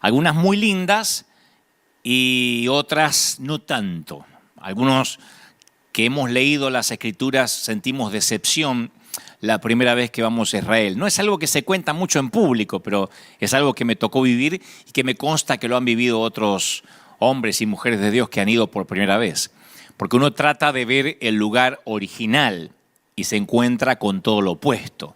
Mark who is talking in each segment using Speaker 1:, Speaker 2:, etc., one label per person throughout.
Speaker 1: Algunas muy lindas y otras no tanto. Algunos que hemos leído las Escrituras sentimos decepción la primera vez que vamos a Israel. No es algo que se cuenta mucho en público, pero es algo que me tocó vivir y que me consta que lo han vivido otros hombres y mujeres de Dios que han ido por primera vez. Porque uno trata de ver el lugar original y se encuentra con todo lo opuesto.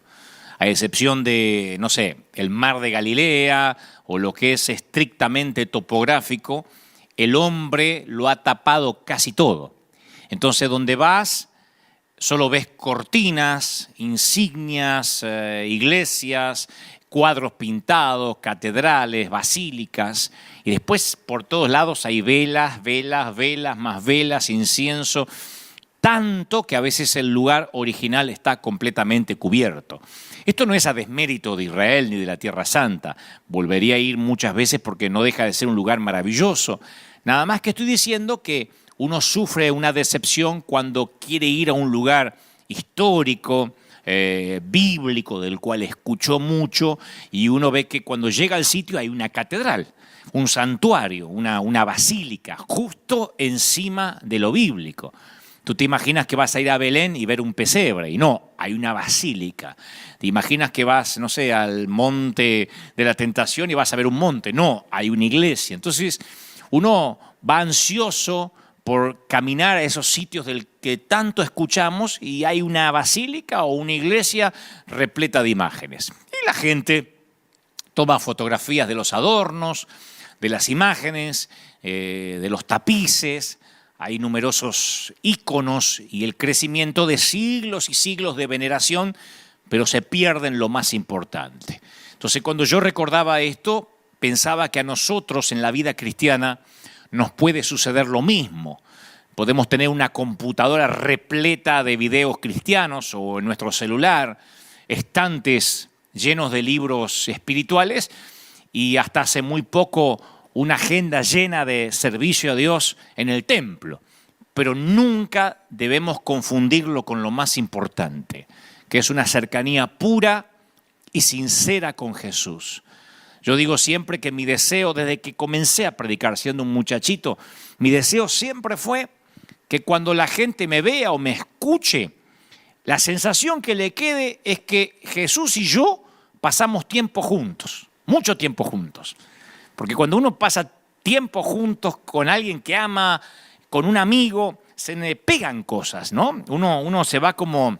Speaker 1: A excepción de, no sé, el mar de Galilea o lo que es estrictamente topográfico, el hombre lo ha tapado casi todo. Entonces, donde vas, solo ves cortinas, insignias, iglesias, cuadros pintados, catedrales, basílicas, y después por todos lados hay velas, velas, velas, más velas, incienso, tanto que a veces el lugar original está completamente cubierto. Esto no es a desmérito de Israel ni de la Tierra Santa. Volvería a ir muchas veces porque no deja de ser un lugar maravilloso. Nada más que estoy diciendo que uno sufre una decepción cuando quiere ir a un lugar histórico, bíblico, del cual escuchó mucho, y uno ve que cuando llega al sitio hay una catedral, un santuario, una basílica, justo encima de lo bíblico. Tú te imaginas que vas a ir a Belén y ver un pesebre, y no, hay una basílica. Te imaginas que vas, no sé, al monte de la tentación y vas a ver un monte. No, hay una iglesia. Entonces, uno va ansioso por caminar a esos sitios del que tanto escuchamos y hay una basílica o una iglesia repleta de imágenes. Y la gente toma fotografías de los adornos, de las imágenes, de los tapices. Hay numerosos íconos y el crecimiento de siglos y siglos de veneración, pero se pierden lo más importante. Entonces, cuando yo recordaba esto, pensaba que a nosotros en la vida cristiana nos puede suceder lo mismo. Podemos tener una computadora repleta de videos cristianos o en nuestro celular, estantes llenos de libros espirituales y hasta hace muy poco una agenda llena de servicio a Dios en el templo, pero nunca debemos confundirlo con lo más importante, que es una cercanía pura y sincera con Jesús. Yo digo siempre que mi deseo, desde que comencé a predicar siendo un muchachito, mi deseo siempre fue que cuando la gente me vea o me escuche, la sensación que le quede es que Jesús y yo pasamos tiempo juntos, mucho tiempo juntos. Porque cuando uno pasa tiempo juntos con alguien que ama, con un amigo, se le pegan cosas, ¿no? Uno se va como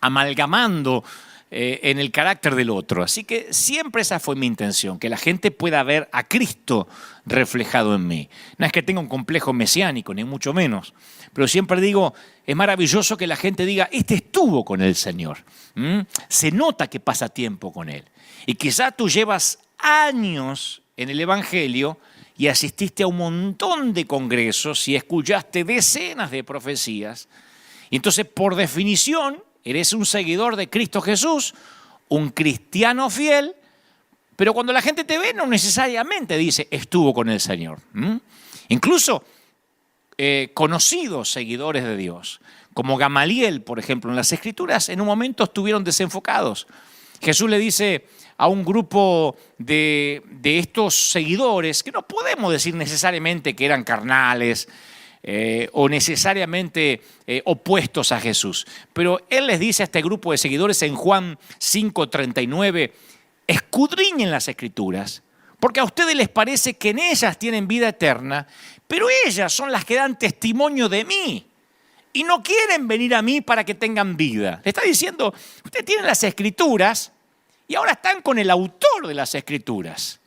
Speaker 1: amalgamando en el carácter del otro. Así que siempre esa fue mi intención, que la gente pueda ver a Cristo reflejado en mí. No es que tenga un complejo mesiánico, ni mucho menos. Pero siempre digo, es maravilloso que la gente diga, este estuvo con el Señor. Se nota que pasa tiempo con Él. Y quizá tú llevas años en el Evangelio y asististe a un montón de congresos y escuchaste decenas de profecías. Y entonces, por definición, eres un seguidor de Cristo Jesús, un cristiano fiel, pero cuando la gente te ve no necesariamente dice estuvo con el Señor. Incluso conocidos seguidores de Dios, como Gamaliel, por ejemplo, en las Escrituras, en un momento estuvieron desenfocados. Jesús le dice a un grupo de estos seguidores, que no podemos decir necesariamente que eran carnales o necesariamente opuestos a Jesús, pero Él les dice a este grupo de seguidores en Juan 5:39, escudriñen las Escrituras, porque a ustedes les parece que en ellas tienen vida eterna, pero ellas son las que dan testimonio de mí. Y no quieren venir a mí para que tengan vida. Le está diciendo, ustedes tienen las Escrituras y ahora están con el autor de las Escrituras.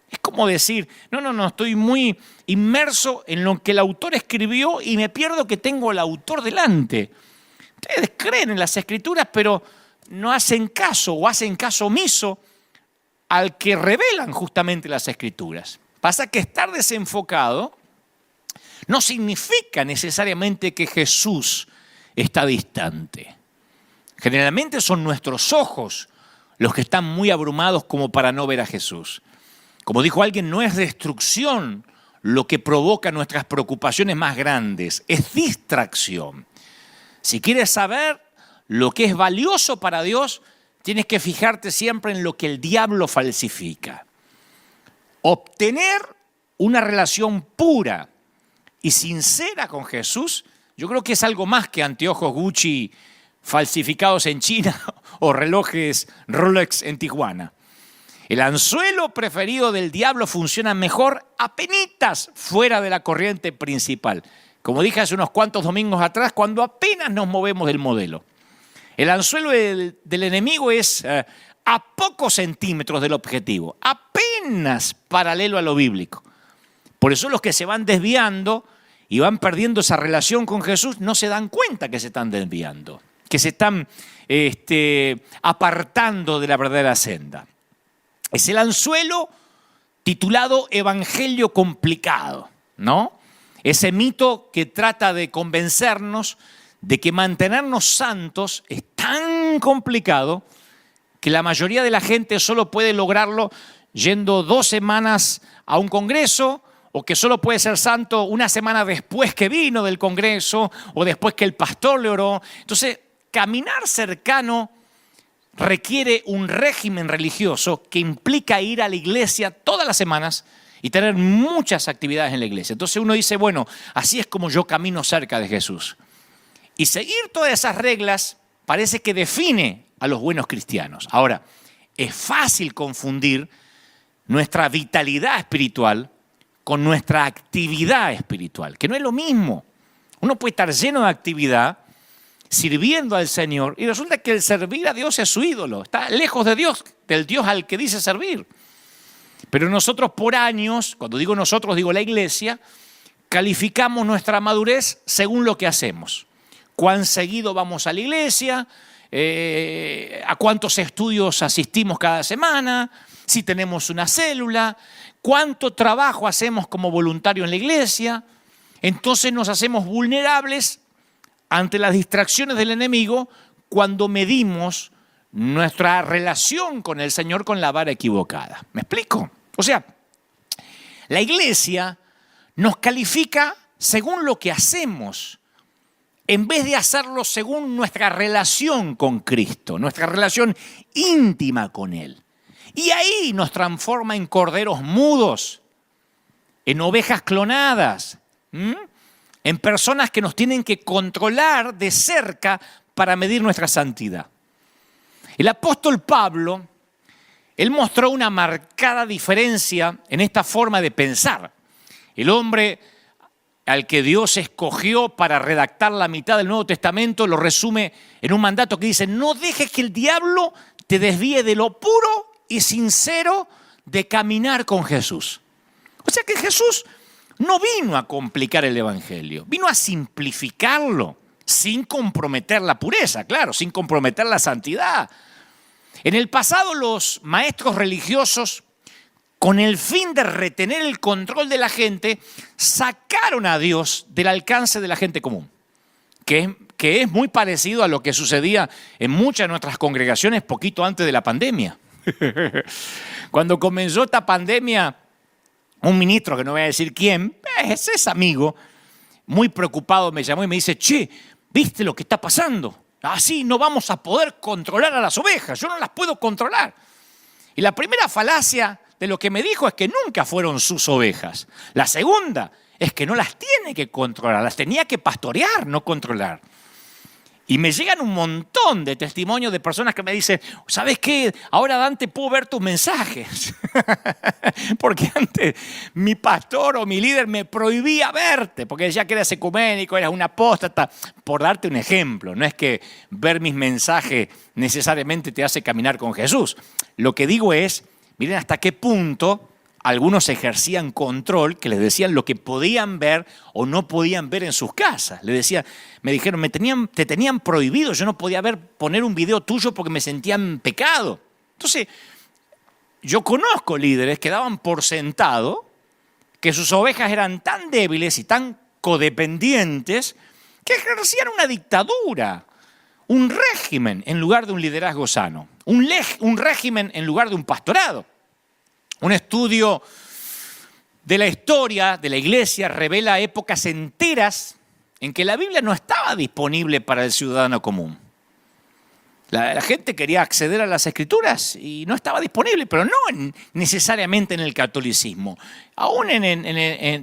Speaker 1: Es como decir, no, estoy muy inmerso en lo que el autor escribió y me pierdo que tengo al autor delante. Ustedes creen en las Escrituras, pero no hacen caso o hacen caso omiso al que revelan justamente las Escrituras. Pasa que estar desenfocado no significa necesariamente que Jesús está distante. Generalmente son nuestros ojos los que están muy abrumados como para no ver a Jesús. Como dijo alguien, no es destrucción lo que provoca nuestras preocupaciones más grandes, es distracción. Si quieres saber lo que es valioso para Dios, tienes que fijarte siempre en lo que el diablo falsifica. obtener una relación pura y sincera con Jesús, yo creo que es algo más que anteojos Gucci falsificados en China o relojes Rolex en Tijuana. El anzuelo preferido del diablo funciona mejor apenitas fuera de la corriente principal. Como dije hace unos cuantos domingos atrás, cuando apenas nos movemos del modelo. El anzuelo del enemigo es a pocos centímetros del objetivo, apenas paralelo a lo bíblico. Por eso los que se van desviando y van perdiendo esa relación con Jesús no se dan cuenta que se están desviando, que se están apartando de la verdadera senda. Es el anzuelo titulado Evangelio complicado, ¿no? Ese mito que trata de convencernos de que mantenernos santos es tan complicado que la mayoría de la gente solo puede lograrlo yendo 2 semanas a un congreso, o que solo puede ser santo una semana después que vino del congreso o después que el pastor le oró. Entonces, caminar cercano requiere un régimen religioso que implica ir a la iglesia todas las semanas y tener muchas actividades en la iglesia. Entonces uno dice, bueno, así es como yo camino cerca de Jesús. Y seguir todas esas reglas parece que define a los buenos cristianos. Ahora, es fácil confundir nuestra vitalidad espiritual con nuestra actividad espiritual, que no es lo mismo. Uno puede estar lleno de actividad, sirviendo al Señor, y resulta que el servir a Dios es su ídolo. Está lejos de Dios, del Dios al que dice servir. Pero nosotros por años, cuando digo nosotros, digo la iglesia, calificamos nuestra madurez según lo que hacemos. Cuán seguido vamos a la iglesia, a cuántos estudios asistimos cada semana, si tenemos una célula, cuánto trabajo hacemos como voluntario en la iglesia. Entonces nos hacemos vulnerables ante las distracciones del enemigo cuando medimos nuestra relación con el Señor con la vara equivocada. ¿Me explico? O sea, la iglesia nos califica según lo que hacemos, en vez de hacerlo según nuestra relación con Cristo, nuestra relación íntima con Él. Y ahí nos transforma en corderos mudos, en ovejas clonadas, en personas que nos tienen que controlar de cerca para medir nuestra santidad. El apóstol Pablo, él mostró una marcada diferencia en esta forma de pensar. El hombre al que Dios escogió para redactar la mitad del Nuevo Testamento lo resume en un mandato que dice: no dejes que el diablo te desvíe de lo puro y sincero de caminar con Jesús. O sea que Jesús no vino a complicar el evangelio, vino a simplificarlo sin comprometer la pureza, claro, sin comprometer la santidad. En el pasado los maestros religiosos, con el fin de retener el control de la gente, sacaron a Dios del alcance de la gente común, que es muy parecido a lo que sucedía en muchas de nuestras congregaciones poquito antes de la pandemia. Cuando comenzó esta pandemia, un ministro, que no voy a decir quién, es amigo, muy preocupado me llamó y me dice: che, ¿viste lo que está pasando? Así no vamos a poder controlar a las ovejas, yo no las puedo controlar. Y la primera falacia de lo que me dijo es que nunca fueron sus ovejas. La segunda es que no las tiene que controlar, las tenía que pastorear, no controlar. Y me llegan un montón de testimonios de personas que me dicen: ¿sabes qué? Ahora, Dante, puedo ver tus mensajes. Porque antes mi pastor o mi líder me prohibía verte, porque decía que eras ecuménico, eras un apóstata. Por darte un ejemplo, no es que ver mis mensajes necesariamente te hace caminar con Jesús. Lo que digo es, miren hasta qué punto algunos ejercían control, que les decían lo que podían ver o no podían ver en sus casas. Me dijeron, te tenían prohibido, yo no podía poner un video tuyo porque me sentía en pecado. Entonces, yo conozco líderes que daban por sentado que sus ovejas eran tan débiles y tan codependientes que ejercían una dictadura, un régimen en lugar de un liderazgo sano, un régimen en lugar de un pastorado. Un estudio de la historia de la iglesia revela épocas enteras en que la Biblia no estaba disponible para el ciudadano común. La gente quería acceder a las Escrituras y no estaba disponible, pero no necesariamente en el catolicismo. Aún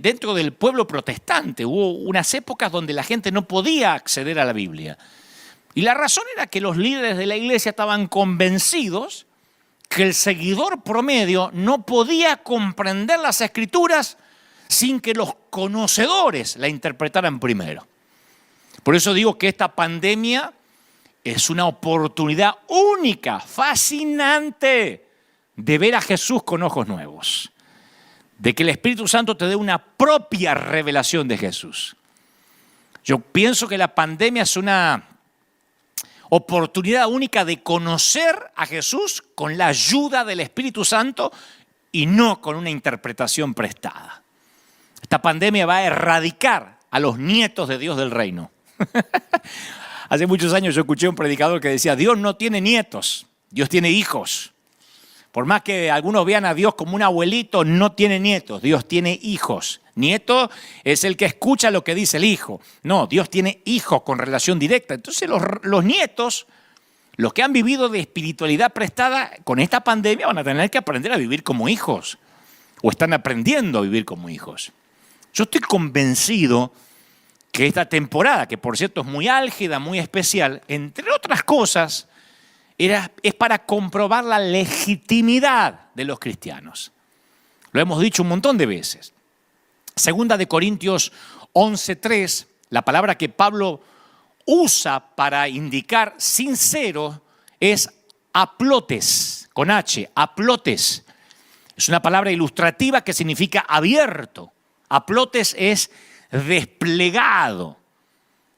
Speaker 1: dentro del pueblo protestante hubo unas épocas donde la gente no podía acceder a la Biblia. Y la razón era que los líderes de la iglesia estaban convencidos que el seguidor promedio no podía comprender las Escrituras sin que los conocedores la interpretaran primero. Por eso digo que esta pandemia es una oportunidad única, fascinante, de ver a Jesús con ojos nuevos. De que el Espíritu Santo te dé una propia revelación de Jesús. Yo pienso que la pandemia es una oportunidad única de conocer a Jesús con la ayuda del Espíritu Santo y no con una interpretación prestada. Esta pandemia va a erradicar a los nietos de Dios del reino. Hace muchos años yo escuché a un predicador que decía, Dios no tiene nietos, Dios tiene hijos. Por más que algunos vean a Dios como un abuelito, no tiene nietos, Dios tiene hijos. Nieto es el que escucha lo que dice el hijo. No, Dios tiene hijos con relación directa. Entonces los nietos, los que han vivido de espiritualidad prestada, con esta pandemia van a tener que aprender a vivir como hijos. O están aprendiendo a vivir como hijos. Yo estoy convencido que esta temporada, que por cierto es muy álgida, muy especial, entre otras cosas, es para comprobar la legitimidad de los cristianos. Lo hemos dicho un montón de veces. Segunda de Corintios 11:3, la palabra que Pablo usa para indicar sincero es aplotes, con H, aplotes. Es una palabra ilustrativa que significa abierto. Aplotes es desplegado.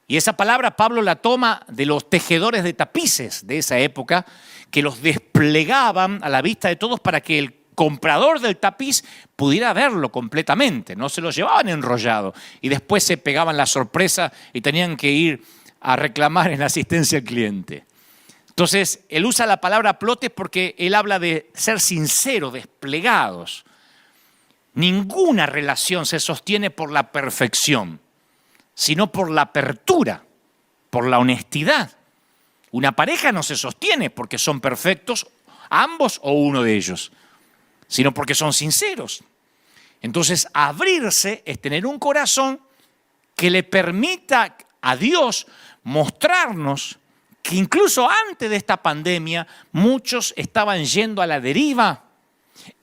Speaker 1: Y esa palabra Pablo la toma de los tejedores de tapices de esa época, que los desplegaban a la vista de todos para que el comprador del tapiz pudiera verlo completamente. No se lo llevaban enrollado y después se pegaban la sorpresa y tenían que ir a reclamar en la asistencia al cliente. Entonces, él usa la palabra aplotes porque él habla de ser sinceros, desplegados. Ninguna relación se sostiene por la perfección, sino por la apertura, por la honestidad. Una pareja no se sostiene porque son perfectos ambos o uno de ellos, sino porque son sinceros. Entonces, abrirse es tener un corazón que le permita a Dios mostrarnos que incluso antes de esta pandemia muchos estaban yendo a la deriva.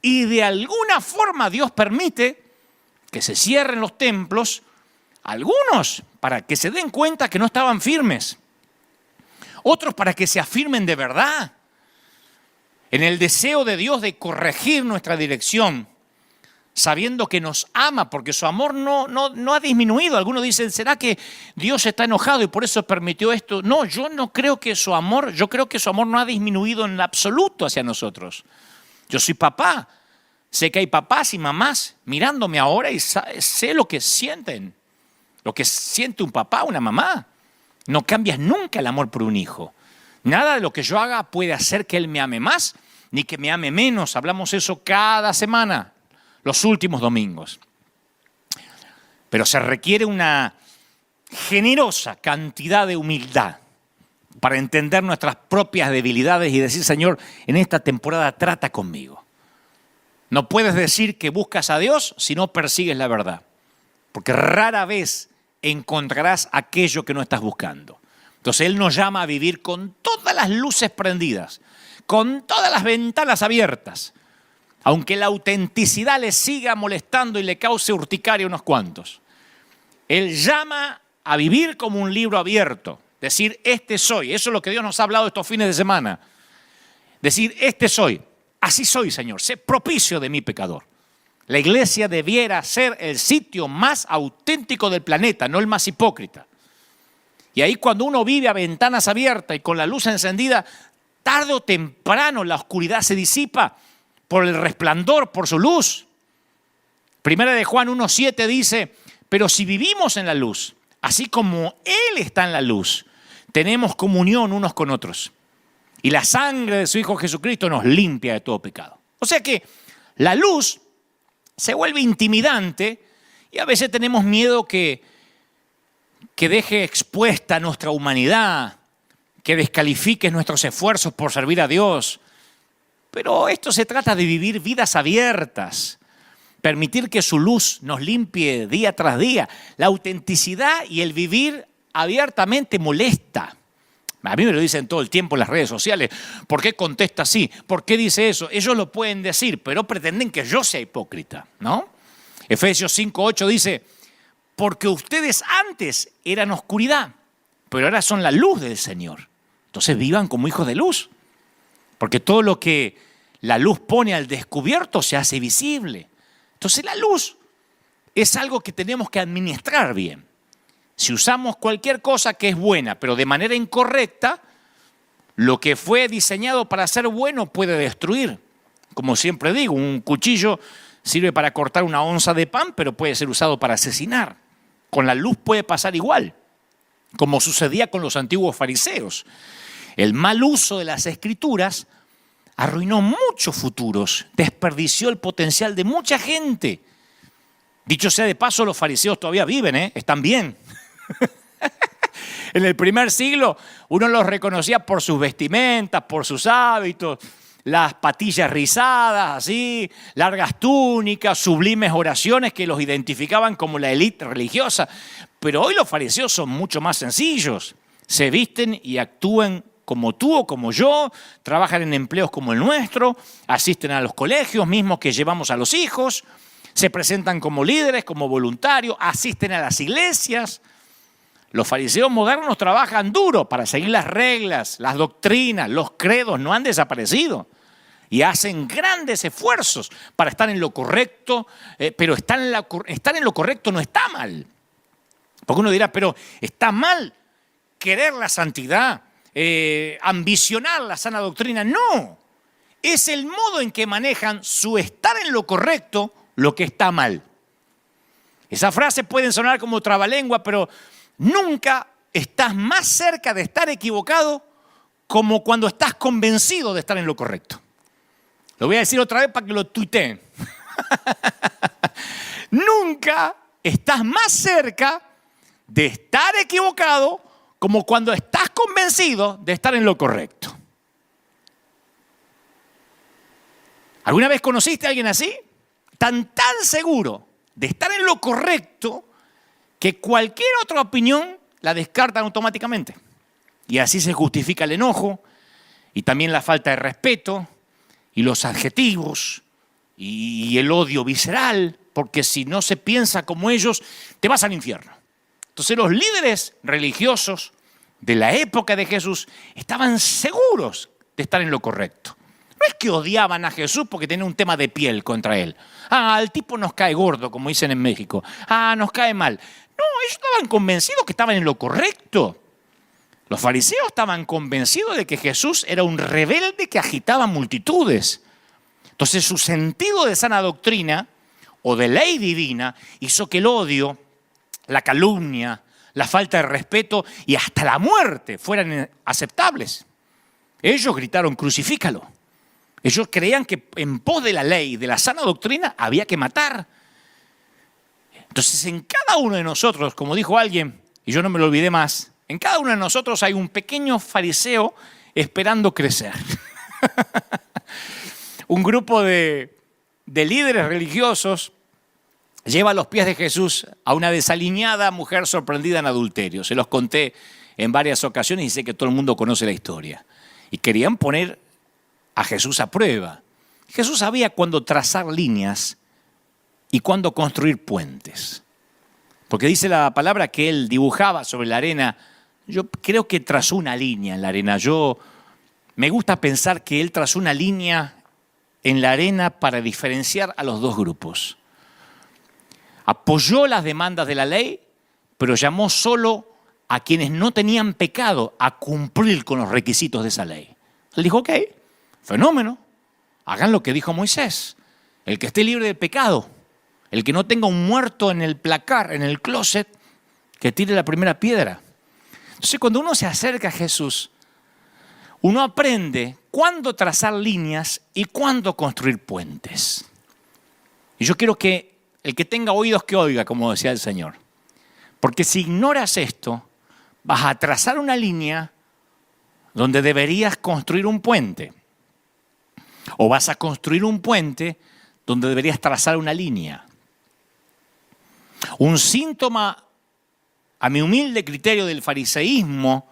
Speaker 1: Y de alguna forma Dios permite que se cierren los templos, algunos para que se den cuenta que no estaban firmes, otros para que se afirmen de verdad, en el deseo de Dios de corregir nuestra dirección, sabiendo que nos ama, porque su amor no ha disminuido. Algunos dicen, ¿será que Dios está enojado y por eso permitió esto? No, yo creo que su amor no ha disminuido en absoluto hacia nosotros. Yo soy papá, sé que hay papás y mamás mirándome ahora y sé lo que sienten, lo que siente un papá, una mamá. No cambias nunca el amor por un hijo. Nada de lo que yo haga puede hacer que él me ame más ni que me ame menos. Hablamos eso cada semana, los últimos domingos. Pero se requiere una generosa cantidad de humildad para entender nuestras propias debilidades y decir, Señor, en esta temporada trata conmigo. No puedes decir que buscas a Dios si no persigues la verdad, porque rara vez encontrarás aquello que no estás buscando. Entonces Él nos llama a vivir con todas las luces prendidas, con todas las ventanas abiertas, aunque la autenticidad le siga molestando y le cause urticaria a unos cuantos. Él llama a vivir como un libro abierto, decir, este soy. Eso es lo que Dios nos ha hablado estos fines de semana. Decir, este soy. Así soy, Señor. Sé propicio de mi pecador. La iglesia debiera ser el sitio más auténtico del planeta, no el más hipócrita. Y ahí cuando uno vive a ventanas abiertas y con la luz encendida, tarde o temprano la oscuridad se disipa por el resplandor, por su luz. Primera de Juan 1:7 dice, pero si vivimos en la luz, así como Él está en la luz, tenemos comunión unos con otros. Y la sangre de su Hijo Jesucristo nos limpia de todo pecado. O sea que la luz se vuelve intimidante y a veces tenemos miedo que deje expuesta nuestra humanidad, que descalifiques nuestros esfuerzos por servir a Dios. Pero esto se trata de vivir vidas abiertas, permitir que su luz nos limpie día tras día. La autenticidad y el vivir abiertamente molesta. A mí me lo dicen todo el tiempo en las redes sociales. ¿Por qué contesta así? ¿Por qué dice eso? Ellos lo pueden decir, pero pretenden que yo sea hipócrita, ¿no? Efesios 5:8 dice, porque ustedes antes eran oscuridad, pero ahora son la luz del Señor. Entonces vivan como hijos de luz, porque todo lo que la luz pone al descubierto se hace visible. Entonces la luz es algo que tenemos que administrar bien. Si usamos cualquier cosa que es buena, pero de manera incorrecta, lo que fue diseñado para ser bueno puede destruir. Como siempre digo, un cuchillo sirve para cortar una onza de pan, pero puede ser usado para asesinar. Con la luz puede pasar igual, como sucedía con los antiguos fariseos. El mal uso de las escrituras arruinó muchos futuros, desperdició el potencial de mucha gente. Dicho sea de paso, los fariseos todavía viven, están bien. En el primer siglo uno los reconocía por sus vestimentas, por sus hábitos, las patillas rizadas, así, largas túnicas, sublimes oraciones que los identificaban como la élite religiosa. Pero hoy los fariseos son mucho más sencillos. Se visten y actúan como tú o como yo, trabajan en empleos como el nuestro, asisten a los colegios mismos que llevamos a los hijos, se presentan como líderes, como voluntarios, asisten a las iglesias. Los fariseos modernos trabajan duro para seguir las reglas, las doctrinas, los credos, no han desaparecido. Y hacen grandes esfuerzos para estar en lo correcto, pero estar en lo correcto no está mal. Porque uno dirá, pero está mal querer la santidad, ambicionar la sana doctrina. No, es el modo en que manejan su estar en lo correcto lo que está mal. Esas frases pueden sonar como trabalengua, pero nunca estás más cerca de estar equivocado como cuando estás convencido de estar en lo correcto. Lo voy a decir otra vez para que lo tuiteen. Nunca estás más cerca de estar equivocado como cuando estás convencido de estar en lo correcto. ¿Alguna vez conociste a alguien así? Tan seguro de estar en lo correcto que cualquier otra opinión la descartan automáticamente. Y así se justifica el enojo y también la falta de respeto y los adjetivos y el odio visceral, porque si no se piensa como ellos, te vas al infierno. Entonces los líderes religiosos de la época de Jesús estaban seguros de estar en lo correcto. No es que odiaban a Jesús porque tenía un tema de piel contra él. El tipo nos cae gordo, como dicen en México. Nos cae mal. No, ellos estaban convencidos que estaban en lo correcto. Los fariseos estaban convencidos de que Jesús era un rebelde que agitaba multitudes. Entonces su sentido de sana doctrina o de ley divina hizo que el odio, la calumnia, la falta de respeto y hasta la muerte fueran aceptables. Ellos gritaron, crucifícalo. Ellos creían que en pos de la ley, de la sana doctrina, había que matar. Entonces en cada uno de nosotros, como dijo alguien, y yo no me lo olvidé más, en cada uno de nosotros hay un pequeño fariseo esperando crecer. Un grupo de líderes religiosos lleva a los pies de Jesús a una desaliñada mujer sorprendida en adulterio. Se los conté en varias ocasiones y sé que todo el mundo conoce la historia. Y querían poner a Jesús a prueba. Jesús sabía cuándo trazar líneas y cuándo construir puentes. Porque dice la palabra que él dibujaba sobre la arena. Yo creo que trazó una línea en la arena. Me gusta pensar que él trazó una línea en la arena para diferenciar a los dos grupos. Apoyó las demandas de la ley, pero llamó solo a quienes no tenían pecado a cumplir con los requisitos de esa ley. Él dijo, ok, fenómeno, hagan lo que dijo Moisés. El que esté libre de pecado, el que no tenga un muerto en el placar, en el closet, que tire la primera piedra. Entonces, cuando uno se acerca a Jesús, uno aprende cuándo trazar líneas y cuándo construir puentes. Y yo quiero que el que tenga oídos que oiga, como decía el Señor. Porque si ignoras esto, vas a trazar una línea donde deberías construir un puente. O vas a construir un puente donde deberías trazar una línea. Un síntoma, a mi humilde criterio, del fariseísmo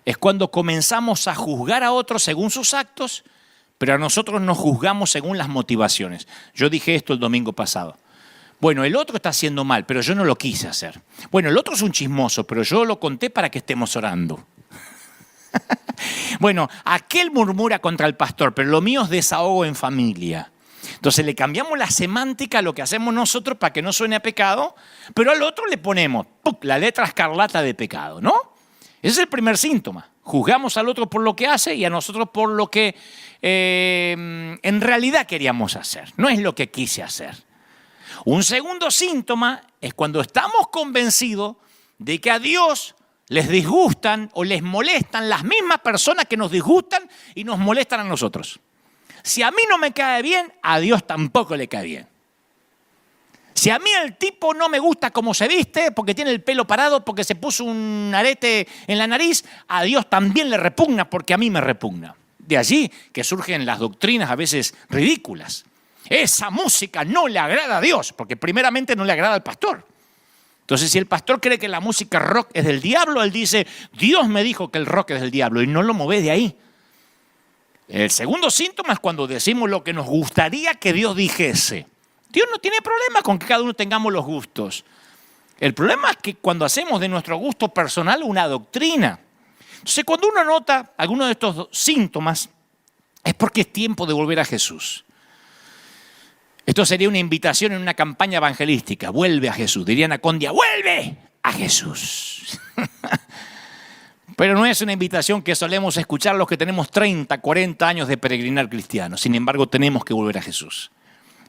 Speaker 1: es cuando comenzamos a juzgar a otros según sus actos, pero a nosotros nos juzgamos según las motivaciones. Yo dije esto el domingo pasado. Bueno, el otro está haciendo mal, pero yo no lo quise hacer. Bueno, el otro es un chismoso, pero yo lo conté para que estemos orando. Bueno, aquel murmura contra el pastor, pero lo mío es desahogo en familia. Entonces le cambiamos la semántica a lo que hacemos nosotros para que no suene a pecado, pero al otro le ponemos la letra escarlata de pecado, ¿no? Ese es el primer síntoma. Juzgamos al otro por lo que hace y a nosotros por lo que en realidad queríamos hacer. No es lo que quise hacer. Un segundo síntoma es cuando estamos convencidos de que a Dios les disgustan o les molestan las mismas personas que nos disgustan y nos molestan a nosotros. Si a mí no me cae bien, a Dios tampoco le cae bien. Si a mí el tipo no me gusta cómo se viste, porque tiene el pelo parado, porque se puso un arete en la nariz, a Dios también le repugna porque a mí me repugna. De allí que surgen las doctrinas a veces ridículas. Esa música no le agrada a Dios, porque primeramente no le agrada al pastor. Entonces, si el pastor cree que la música rock es del diablo, él dice, Dios me dijo que el rock es del diablo, y no lo mueve de ahí. El segundo síntoma es cuando decimos lo que nos gustaría que Dios dijese. Dios no tiene problema con que cada uno tengamos los gustos. El problema es que cuando hacemos de nuestro gusto personal una doctrina. Entonces, cuando uno nota alguno de estos síntomas, es porque es tiempo de volver a Jesús. Esto sería una invitación en una campaña evangelística. Vuelve a Jesús. Dirían a Condia, vuelve a Jesús. Pero no es una invitación que solemos escuchar los que tenemos 30, 40 años de peregrinar cristianos. Sin embargo, tenemos que volver a Jesús.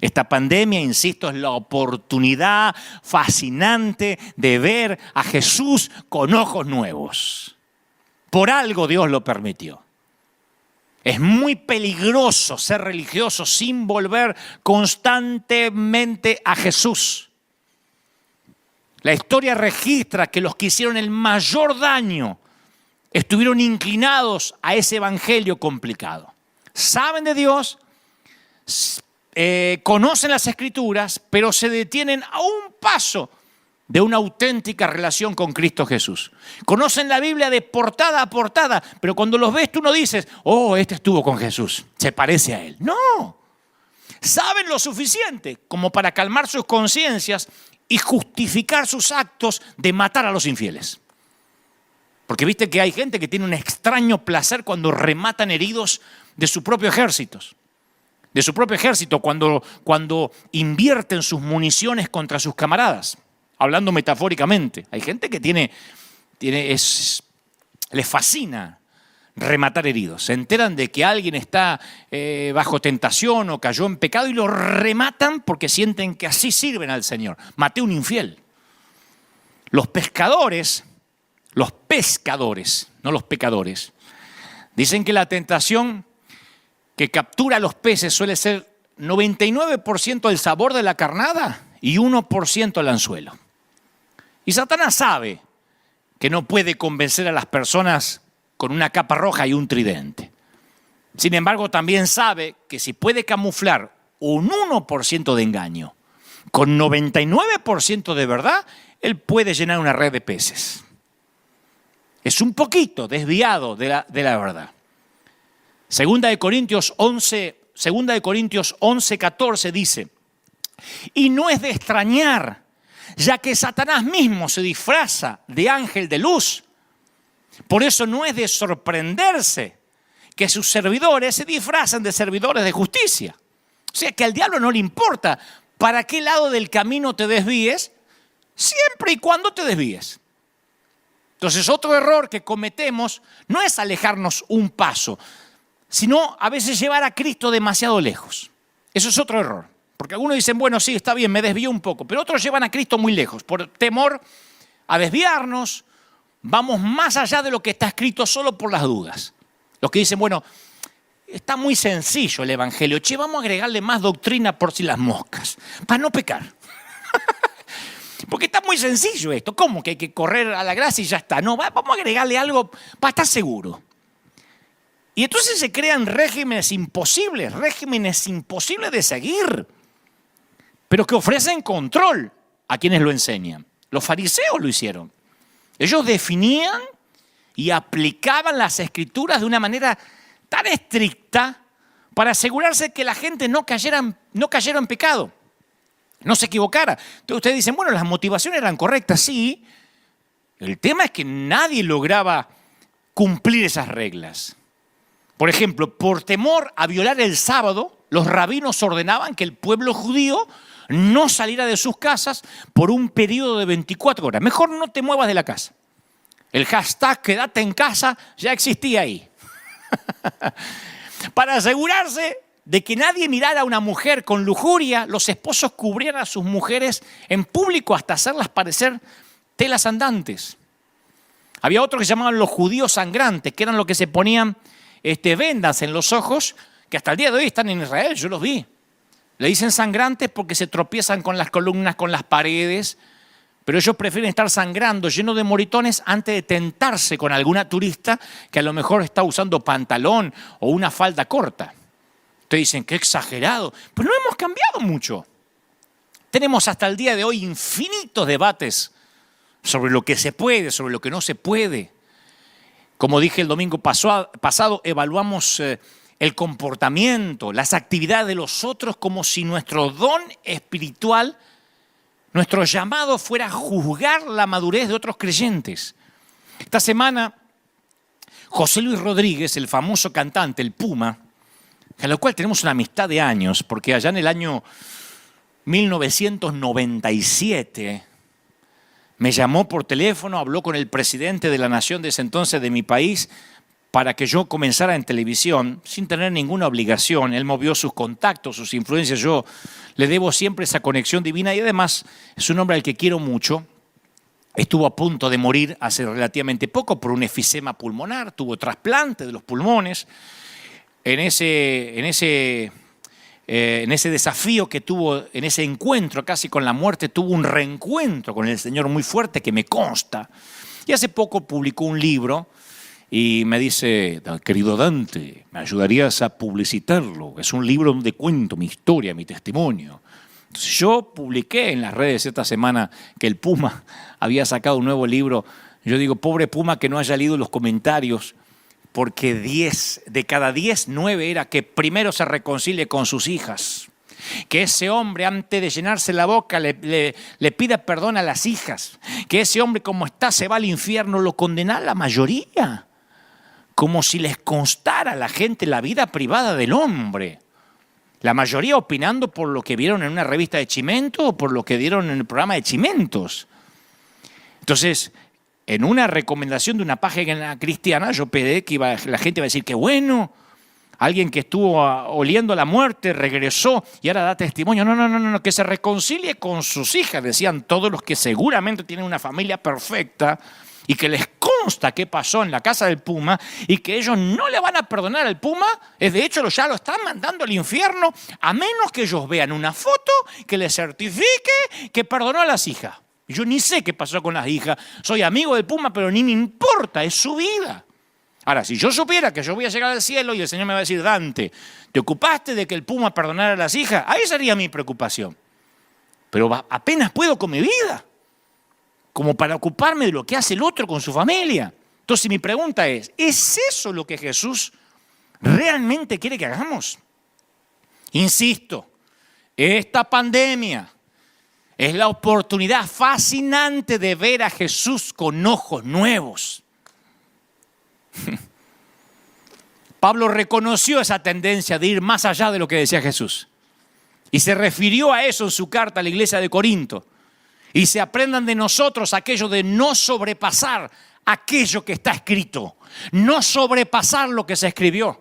Speaker 1: Esta pandemia, insisto, es la oportunidad fascinante de ver a Jesús con ojos nuevos. Por algo Dios lo permitió. Es muy peligroso ser religioso sin volver constantemente a Jesús. La historia registra que los que hicieron el mayor daño estuvieron inclinados a ese evangelio complicado. Saben de Dios, conocen las Escrituras, pero se detienen a un paso de una auténtica relación con Cristo Jesús. Conocen la Biblia de portada a portada, pero cuando los ves tú no dices, oh, este estuvo con Jesús, se parece a él. No, saben lo suficiente como para calmar sus conciencias y justificar sus actos de matar a los infieles. Porque viste que hay gente que tiene un extraño placer cuando rematan heridos de su propio ejército. De su propio ejército, cuando invierten sus municiones contra sus camaradas. Hablando metafóricamente. Hay gente que les fascina rematar heridos. Se enteran de que alguien está bajo tentación o cayó en pecado y lo rematan porque sienten que así sirven al Señor. Maté a un infiel. Los pescadores, no los pecadores, dicen que la tentación que captura a los peces suele ser 99% el sabor de la carnada y 1% el anzuelo. Y Satanás sabe que no puede convencer a las personas con una capa roja y un tridente. Sin embargo, también sabe que si puede camuflar un 1% de engaño con 99% de verdad, él puede llenar una red de peces. Es un poquito desviado de la verdad. Segunda de Corintios 11:14 dice, y no es de extrañar, ya que Satanás mismo se disfraza de ángel de luz. Por eso no es de sorprenderse que sus servidores se disfrazan de servidores de justicia. O sea que al diablo no le importa para qué lado del camino te desvíes, siempre y cuando te desvíes. Entonces otro error que cometemos no es alejarnos un paso, sino a veces llevar a Cristo demasiado lejos. Eso es otro error. Porque algunos dicen, bueno, sí, está bien, me desvío un poco, pero otros llevan a Cristo muy lejos. Por temor a desviarnos, vamos más allá de lo que está escrito solo por las dudas. Los que dicen, bueno, está muy sencillo el Evangelio. Che, vamos a agregarle más doctrina por si las moscas, para no pecar. Porque está muy sencillo esto. ¿Cómo que hay que correr a la gracia y ya está? No, vamos a agregarle algo para estar seguro. Y entonces se crean regímenes imposibles de seguir, pero que ofrecen control a quienes lo enseñan. Los fariseos lo hicieron. Ellos definían y aplicaban las escrituras de una manera tan estricta para asegurarse que la gente no cayera en pecado, no se equivocara. Entonces ustedes dicen, bueno, las motivaciones eran correctas, sí. El tema es que nadie lograba cumplir esas reglas. Por ejemplo, por temor a violar el sábado, los rabinos ordenaban que el pueblo judío no saliera de sus casas por un periodo de 24 horas. Mejor no te muevas de la casa. El hashtag quédate en casa ya existía ahí. Para asegurarse de que nadie mirara a una mujer con lujuria, los esposos cubrían a sus mujeres en público hasta hacerlas parecer telas andantes. Había otros que se llamaban los judíos sangrantes, que eran los que se ponían vendas en los ojos, que hasta el día de hoy están en Israel, yo los vi. Le dicen sangrantes porque se tropiezan con las columnas, con las paredes, pero ellos prefieren estar sangrando, llenos de moritones, antes de tentarse con alguna turista que a lo mejor está usando pantalón o una falda corta. Ustedes dicen, qué exagerado. Pero no hemos cambiado mucho. Tenemos hasta el día de hoy infinitos debates sobre lo que se puede, sobre lo que no se puede. Como dije el domingo pasado, evaluamos el comportamiento, las actividades de los otros como si nuestro don espiritual, nuestro llamado fuera a juzgar la madurez de otros creyentes. Esta semana, José Luis Rodríguez, el famoso cantante, el Puma, a lo cual tenemos una amistad de años, porque allá en el año 1997 me llamó por teléfono, habló con el presidente de la nación de ese entonces de mi país para que yo comenzara en televisión sin tener ninguna obligación. Él movió sus contactos, sus influencias. Yo le debo siempre esa conexión divina y además es un hombre al que quiero mucho. Estuvo a punto de morir hace relativamente poco por un efisema pulmonar, tuvo trasplante de los pulmones. En ese desafío que tuvo, en ese encuentro casi con la muerte, tuvo un reencuentro con el Señor muy fuerte que me consta. Y hace poco publicó un libro y me dice, querido Dante, ¿me ayudarías a publicitarlo? Es un libro donde cuento mi historia, mi testimonio. Entonces yo publiqué en las redes esta semana que el Puma había sacado un nuevo libro. Yo digo, pobre Puma que no haya leído los comentarios, porque 10 de cada 10, 9 era que primero se reconcilie con sus hijas. Que ese hombre, antes de llenarse la boca, le pida perdón a las hijas. Que ese hombre, como está, se va al infierno. Lo condena la mayoría. Como si les constara a la gente la vida privada del hombre. La mayoría opinando por lo que vieron en una revista de Chimento o por lo que dieron en el programa de Chimentos. Entonces, en una recomendación de una página cristiana, yo pedí que la gente iba a decir que bueno, alguien que estuvo oliendo la muerte regresó y ahora da testimonio. No, que se reconcilie con sus hijas, decían todos los que seguramente tienen una familia perfecta y que les consta qué pasó en la casa del Puma y que ellos no le van a perdonar al Puma. De hecho, ya lo están mandando al infierno a menos que ellos vean una foto que les certifique que perdonó a las hijas. Yo ni sé qué pasó con las hijas. Soy amigo del Puma, pero ni me importa, es su vida. Ahora, si yo supiera que yo voy a llegar al cielo y el Señor me va a decir, Dante, ¿te ocupaste de que el Puma perdonara a las hijas? Ahí sería mi preocupación. Pero apenas puedo con mi vida, como para ocuparme de lo que hace el otro con su familia. Entonces mi pregunta ¿es eso lo que Jesús realmente quiere que hagamos? Insisto, esta pandemia es la oportunidad fascinante de ver a Jesús con ojos nuevos. Pablo reconoció esa tendencia de ir más allá de lo que decía Jesús. Y se refirió a eso en su carta a la iglesia de Corinto. Y se aprendan de nosotros aquello de no sobrepasar aquello que está escrito. No sobrepasar lo que se escribió.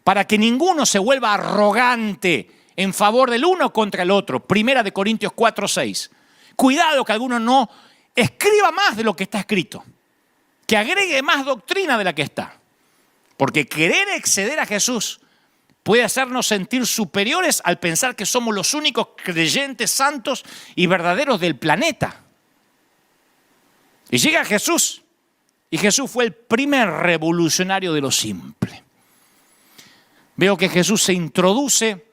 Speaker 1: Para que ninguno se vuelva arrogante en favor del uno contra el otro. Primera de Corintios 4:6. Cuidado que alguno no escriba más de lo que está escrito. Que agregue más doctrina de la que está. Porque querer exceder a Jesús puede hacernos sentir superiores al pensar que somos los únicos creyentes santos y verdaderos del planeta. Y llega Jesús. Y Jesús fue el primer revolucionario de lo simple. Veo que Jesús se introduce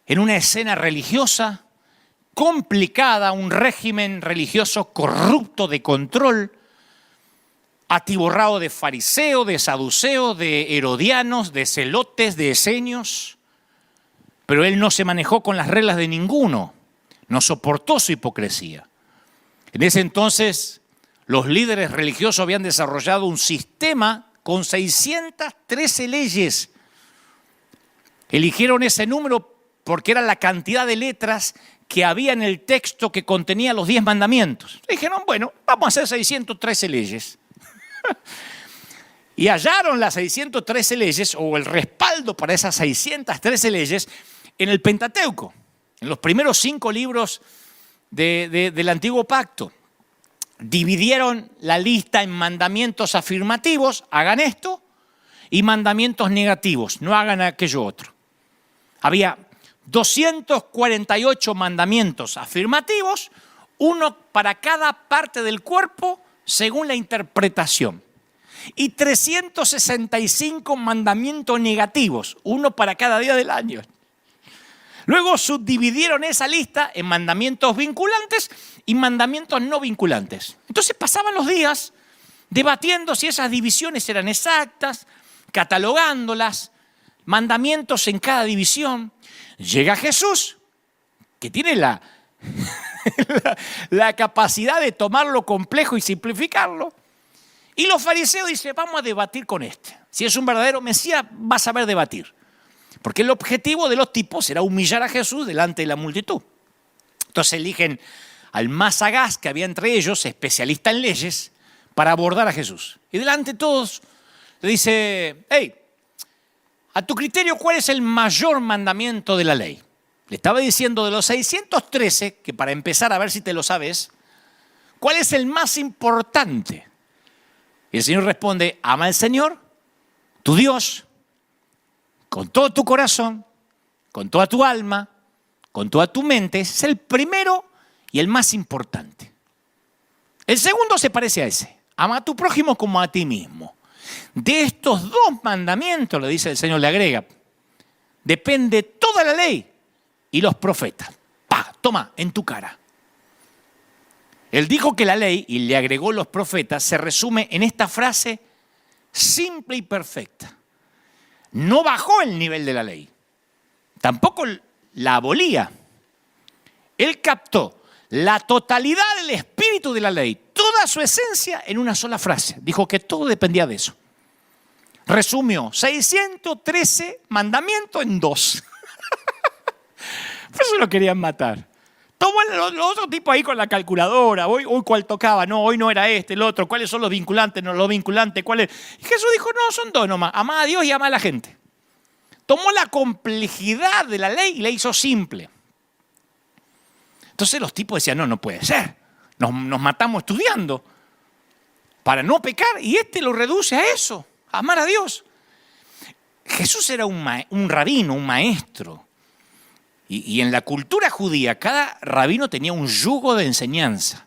Speaker 1: en una escena religiosa complicada, un régimen religioso corrupto de control, atiborrado de fariseos, de saduceos, de herodianos, de celotes, de esenios. Pero él no se manejó con las reglas de ninguno, no soportó su hipocresía. En ese entonces, los líderes religiosos habían desarrollado un sistema con 613 leyes. Eligieron ese número porque era la cantidad de letras que había en el texto que contenía los 10 mandamientos. Dijeron, bueno, vamos a hacer 613 leyes. Y hallaron las 613 leyes, o el respaldo para esas 613 leyes, en el Pentateuco, en los primeros 5 libros del Antiguo Pacto. Dividieron la lista en mandamientos afirmativos, hagan esto, y mandamientos negativos, no hagan aquello otro. Había 248 mandamientos afirmativos, uno para cada parte del cuerpo según la interpretación. Y 365 mandamientos negativos, uno para cada día del año. Luego subdividieron esa lista en mandamientos vinculantes y mandamientos no vinculantes. Entonces pasaban los días debatiendo si esas divisiones eran exactas, catalogándolas, mandamientos en cada división. Llega Jesús, que tiene la capacidad de tomar lo complejo y simplificarlo. Y los fariseos dicen, vamos a debatir con este. Si es un verdadero Mesías, va a saber debatir. Porque el objetivo de los tipos era humillar a Jesús delante de la multitud. Entonces eligen al más sagaz que había entre ellos, especialista en leyes, para abordar a Jesús. Y delante de todos le dice, hey, a tu criterio, ¿cuál es el mayor mandamiento de la ley? Le estaba diciendo de los 613, que para empezar a ver si te lo sabes, ¿cuál es el más importante? Y el Señor responde, ama al Señor, tu Dios, con todo tu corazón, con toda tu alma, con toda tu mente. Ese es el primero y el más importante. El segundo se parece a ese. Ama a tu prójimo como a ti mismo. De estos 2 mandamientos, le dice el Señor, le agrega, depende toda la ley y los profetas. Toma, en tu cara. Él dijo que la ley, y le agregó los profetas, se resume en esta frase simple y perfecta. No bajó el nivel de la ley, tampoco la abolía. Él captó la totalidad del espíritu de la ley, toda su esencia en una sola frase. Dijo que todo dependía de eso. Resumió 613 mandamientos en 2. Por eso lo querían matar. Tomó los otros tipos ahí con la calculadora. Hoy cuál tocaba, no, hoy no era este, el otro. ¿Cuáles son los vinculantes, no los vinculantes? ¿Cuáles? Y Jesús dijo, no, son 2 nomás. Amá a Dios y amá a la gente. Tomó la complejidad de la ley y la hizo simple. Entonces los tipos decían, no puede ser. Nos matamos estudiando para no pecar. Y lo reduce a eso, a amar a Dios. Jesús era un rabino, un maestro. Y en la cultura judía, cada rabino tenía un yugo de enseñanza.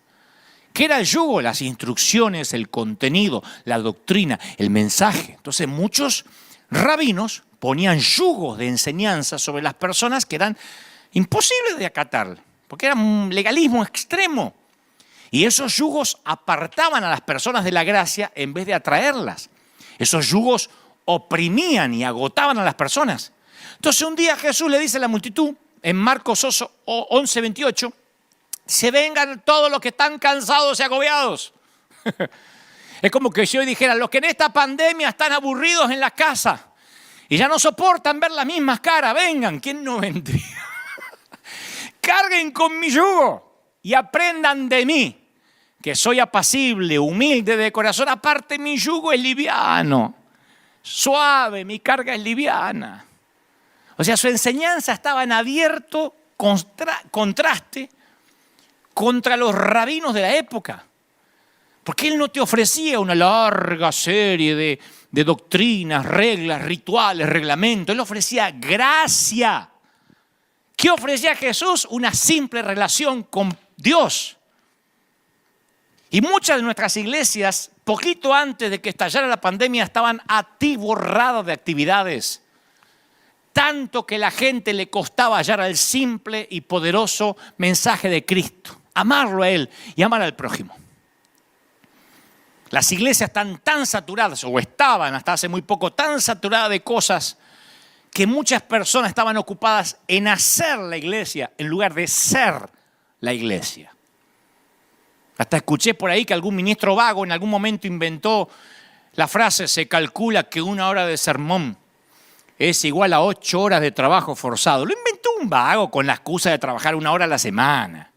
Speaker 1: ¿Qué era el yugo? Las instrucciones, el contenido, la doctrina, el mensaje. Entonces muchos rabinos ponían yugos de enseñanza sobre las personas que eran imposibles de acatar, porque era un legalismo extremo. Y esos yugos apartaban a las personas de la gracia en vez de atraerlas. Esos yugos oprimían y agotaban a las personas. Entonces un día Jesús le dice a la multitud, en Marcos 11:28, se vengan todos los que están cansados y agobiados. Es como que si hoy dijera, los que en esta pandemia están aburridos en la casa y ya no soportan ver las mismas caras, vengan, ¿quién no vendría? Carguen con mi yugo y aprendan de mí, que soy apacible, humilde de corazón. Aparte, mi yugo es liviano, suave, mi carga es liviana. O sea, su enseñanza estaba en abierto contraste contra los rabinos de la época. Porque él no te ofrecía una larga serie de doctrinas, reglas, rituales, reglamentos. Él ofrecía gracia. ¿Qué ofrecía Jesús? Una simple relación con Dios. Y muchas de nuestras iglesias, poquito antes de que estallara la pandemia, estaban atiborradas de actividades. tanto que la gente le costaba hallar al simple y poderoso mensaje de Cristo. Amarlo a Él y amar al prójimo. Las iglesias están tan saturadas, o estaban hasta hace muy poco, tan saturadas de cosas que muchas personas estaban ocupadas en hacer la iglesia en lugar de ser la iglesia. Hasta escuché por ahí que algún ministro vago en algún momento inventó la frase: se calcula que 1 hora de sermón es igual a 8 horas de trabajo forzado. Lo inventó un vago con la excusa de trabajar 1 hora a la semana.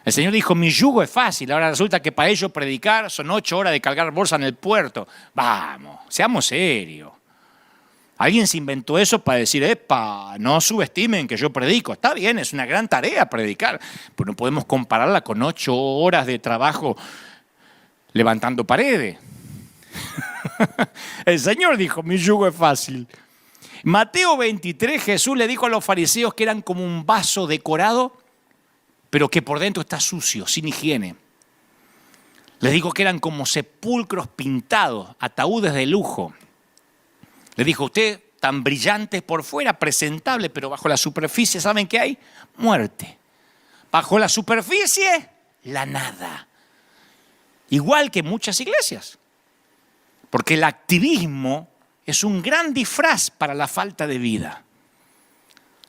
Speaker 1: El Señor dijo: mi yugo es fácil. Ahora resulta que para ellos predicar son 8 horas de cargar bolsa en el puerto. Vamos, seamos serios. Alguien se inventó eso para decir: epa, no subestimen que yo predico. Está bien, es una gran tarea predicar, pero no podemos compararla con 8 horas de trabajo levantando paredes. El Señor dijo: mi yugo es fácil. Mateo 23, Jesús le dijo a los fariseos que eran como un vaso decorado, pero que por dentro está sucio, sin higiene. Les dijo que eran como sepulcros pintados, ataúdes de lujo. Le dijo: usted tan brillante por fuera, presentable, pero bajo la superficie, ¿saben qué hay? Muerte. Bajo la superficie, la nada. Igual que muchas iglesias. Porque el activismo es un gran disfraz para la falta de vida.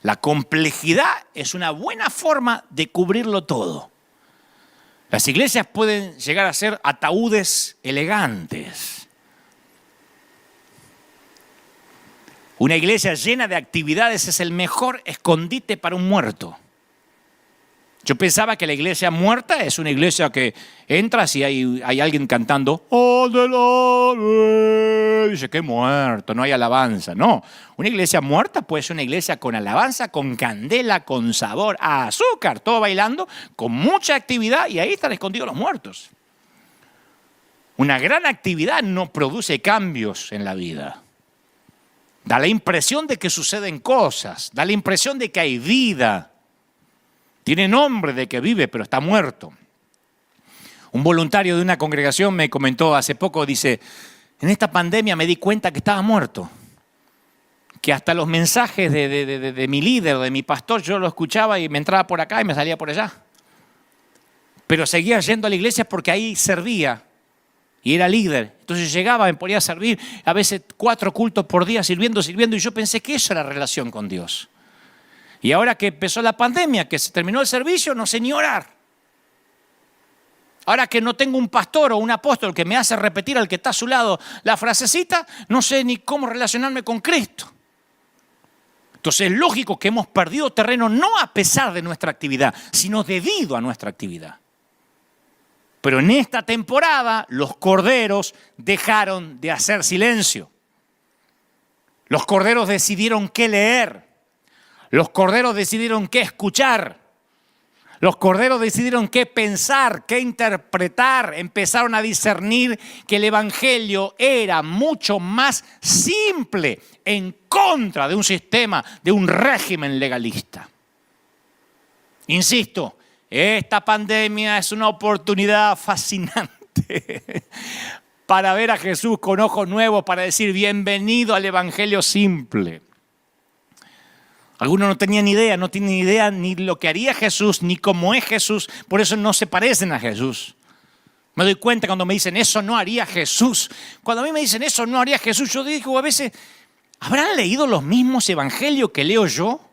Speaker 1: La complejidad es una buena forma de cubrirlo todo. Las iglesias pueden llegar a ser ataúdes elegantes. Una iglesia llena de actividades es el mejor escondite para un muerto. Yo pensaba que la iglesia muerta es una iglesia que entras y hay alguien cantando ¡Adelante! Dice: ¡qué muerto! No hay alabanza. No, una iglesia muerta puede ser una iglesia con alabanza, con candela, con sabor, a azúcar, todo bailando, con mucha actividad, y ahí están escondidos los muertos. Una gran actividad no produce cambios en la vida. Da la impresión de que suceden cosas, da la impresión de que hay vida. Tiene nombre de que vive, pero está muerto. Un voluntario de una congregación me comentó hace poco, dice: en esta pandemia me di cuenta que estaba muerto. Que hasta los mensajes de mi líder, de mi pastor, yo lo escuchaba y me entraba por acá y me salía por allá. Pero seguía yendo a la iglesia porque ahí servía. Y era líder. Entonces llegaba, me ponía a servir, a veces 4 cultos por día, sirviendo, y yo pensé que eso era relación con Dios. Y ahora que empezó la pandemia, que se terminó el servicio, no sé ni orar. Ahora que no tengo un pastor o un apóstol que me hace repetir al que está a su lado la frasecita, no sé ni cómo relacionarme con Cristo. Entonces es lógico que hemos perdido terreno no a pesar de nuestra actividad, sino debido a nuestra actividad. Pero en esta temporada los corderos dejaron de hacer silencio. Los corderos decidieron qué leer. Los corderos decidieron qué escuchar. Los corderos decidieron qué pensar, qué interpretar. Empezaron a discernir que el evangelio era mucho más simple en contra de un sistema, de un régimen legalista. Insisto, esta pandemia es una oportunidad fascinante para ver a Jesús con ojos nuevos, para decir: bienvenido al evangelio simple. Algunos no tienen idea ni lo que haría Jesús, ni cómo es Jesús, por eso no se parecen a Jesús. Me doy cuenta cuando me dicen: eso no haría Jesús. Cuando a mí me dicen: eso no haría Jesús, yo digo a veces: ¿habrán leído los mismos evangelios que leo yo?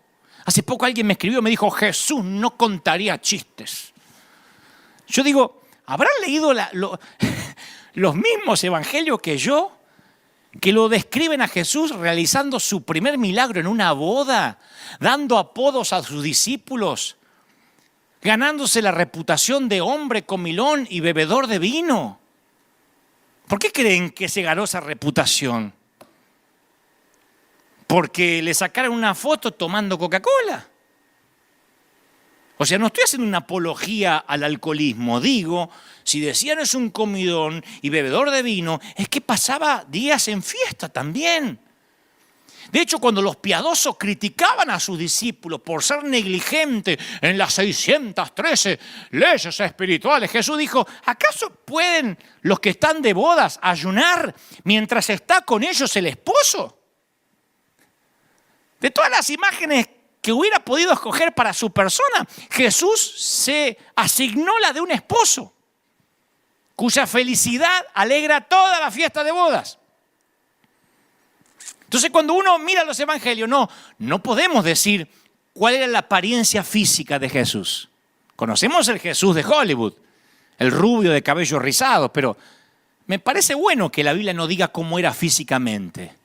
Speaker 1: Hace poco alguien me escribió, me dijo: Jesús no contaría chistes. Yo digo: ¿habrán leído los mismos evangelios que yo? Que lo describen a Jesús realizando su primer milagro en una boda, dando apodos a sus discípulos, ganándose la reputación de hombre comilón y bebedor de vino. ¿Por qué creen que se ganó esa reputación? Porque le sacaron una foto tomando Coca-Cola. O sea, no estoy haciendo una apología al alcoholismo. Digo, si decían es un comidón y bebedor de vino, es que pasaba días en fiesta también. De hecho, cuando los piadosos criticaban a sus discípulos por ser negligentes en las 613 leyes espirituales, Jesús dijo: ¿acaso pueden los que están de bodas ayunar mientras está con ellos el esposo? De todas las imágenes que hubiera podido escoger para su persona, Jesús se asignó la de un esposo, cuya felicidad alegra toda la fiesta de bodas. Entonces, cuando uno mira los evangelios, no podemos decir cuál era la apariencia física de Jesús. Conocemos el Jesús de Hollywood, el rubio de cabello rizado, pero me parece bueno que la Biblia no diga cómo era físicamente.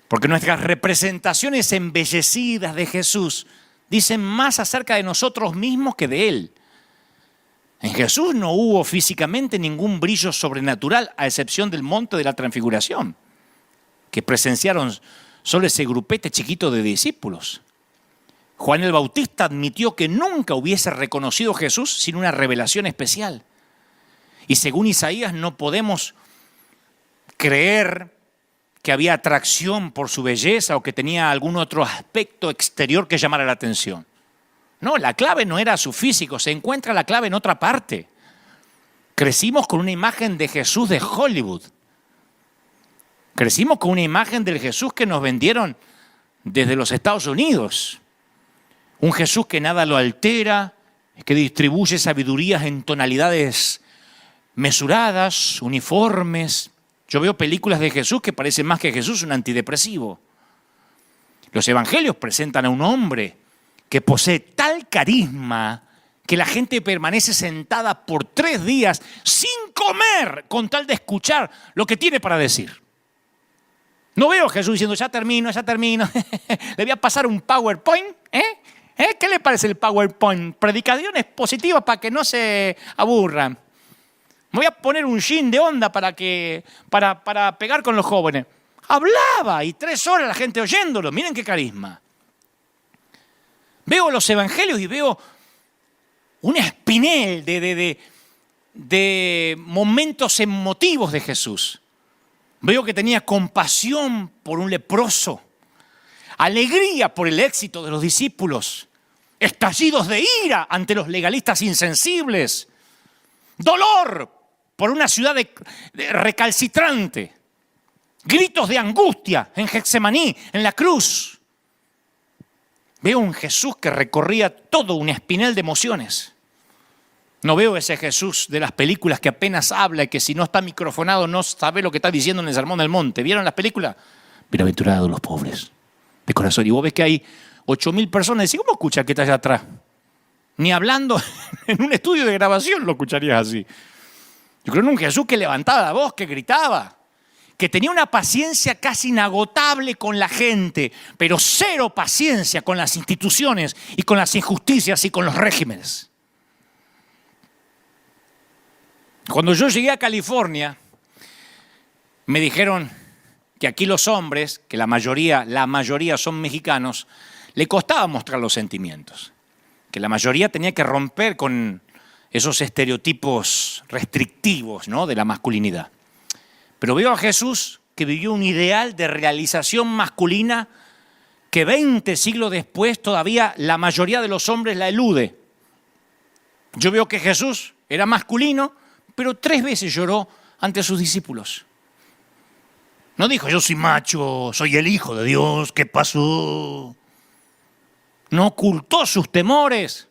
Speaker 1: Porque nuestras representaciones embellecidas de Jesús dicen más acerca de nosotros mismos que de Él. En Jesús no hubo físicamente ningún brillo sobrenatural, a excepción del monte de la transfiguración, que presenciaron solo ese grupete chiquito de discípulos. Juan el Bautista admitió que nunca hubiese reconocido a Jesús sin una revelación especial. Y según Isaías no podemos creer que había atracción por su belleza o que tenía algún otro aspecto exterior que llamara la atención. No, la clave no era su físico, se encuentra la clave en otra parte. Crecimos con una imagen de Jesús de Hollywood. Crecimos con una imagen del Jesús que nos vendieron desde los Estados Unidos. Un Jesús que nada lo altera, que distribuye sabidurías en tonalidades mesuradas, uniformes. Yo veo películas de Jesús que parecen más que Jesús un antidepresivo. Los evangelios presentan a un hombre que posee tal carisma que la gente permanece sentada por 3 días sin comer con tal de escuchar lo que tiene para decir. No veo a Jesús diciendo, ya termino. Le voy a pasar un PowerPoint, ¿Qué le parece el PowerPoint? Predicaciones positivas para que no se aburran. Me voy a poner un jean de onda para pegar con los jóvenes. Hablaba y 3 horas la gente oyéndolo. Miren qué carisma. Veo los evangelios y veo un espinel de momentos emotivos de Jesús. Veo que tenía compasión por un leproso, alegría por el éxito de los discípulos, estallidos de ira ante los legalistas insensibles, dolor por una ciudad recalcitrante, gritos de angustia en Getsemaní, en la cruz. Veo un Jesús que recorría todo un espinel de emociones. No veo ese Jesús de las películas que apenas habla y que si no está microfonado no sabe lo que está diciendo en el Sermón del Monte. ¿Vieron las películas? Bienaventurados los pobres de corazón. Y vos ves que hay 8.000 personas y decís, ¿cómo escuchas que está allá atrás? Ni hablando en un estudio de grabación lo escucharías así. Yo creo en un Jesús que levantaba la voz, que gritaba, que tenía una paciencia casi inagotable con la gente, pero 0 paciencia con las instituciones y con las injusticias y con los regímenes. Cuando yo llegué a California, me dijeron que aquí los hombres, que la mayoría son mexicanos, le costaba mostrar los sentimientos. Que la mayoría tenía que romper con esos estereotipos restrictivos, ¿no?, de la masculinidad. Pero veo a Jesús que vivió un ideal de realización masculina que 20 siglos después todavía la mayoría de los hombres la elude. Yo veo que Jesús era masculino, pero 3 veces lloró ante sus discípulos. No dijo, yo soy macho, soy el Hijo de Dios, ¿qué pasó? No ocultó sus temores,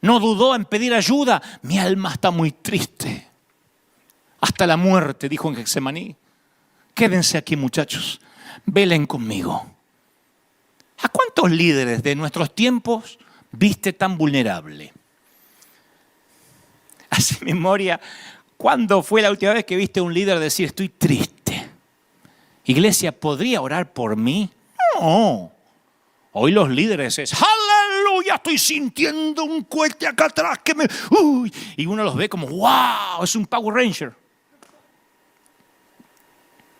Speaker 1: no dudó en pedir ayuda. Mi alma está muy triste. Hasta la muerte, dijo en Getsemaní. Quédense aquí, muchachos, velen conmigo. ¿A cuántos líderes de nuestros tiempos viste tan vulnerable? Hace memoria, ¿cuándo fue la última vez que viste a un líder decir, estoy triste? Iglesia, ¿podría orar por mí? No. Hoy los líderes es, aleluya, estoy sintiendo un cohete acá atrás que me... Uy. Y uno los ve como, wow, es un Power Ranger.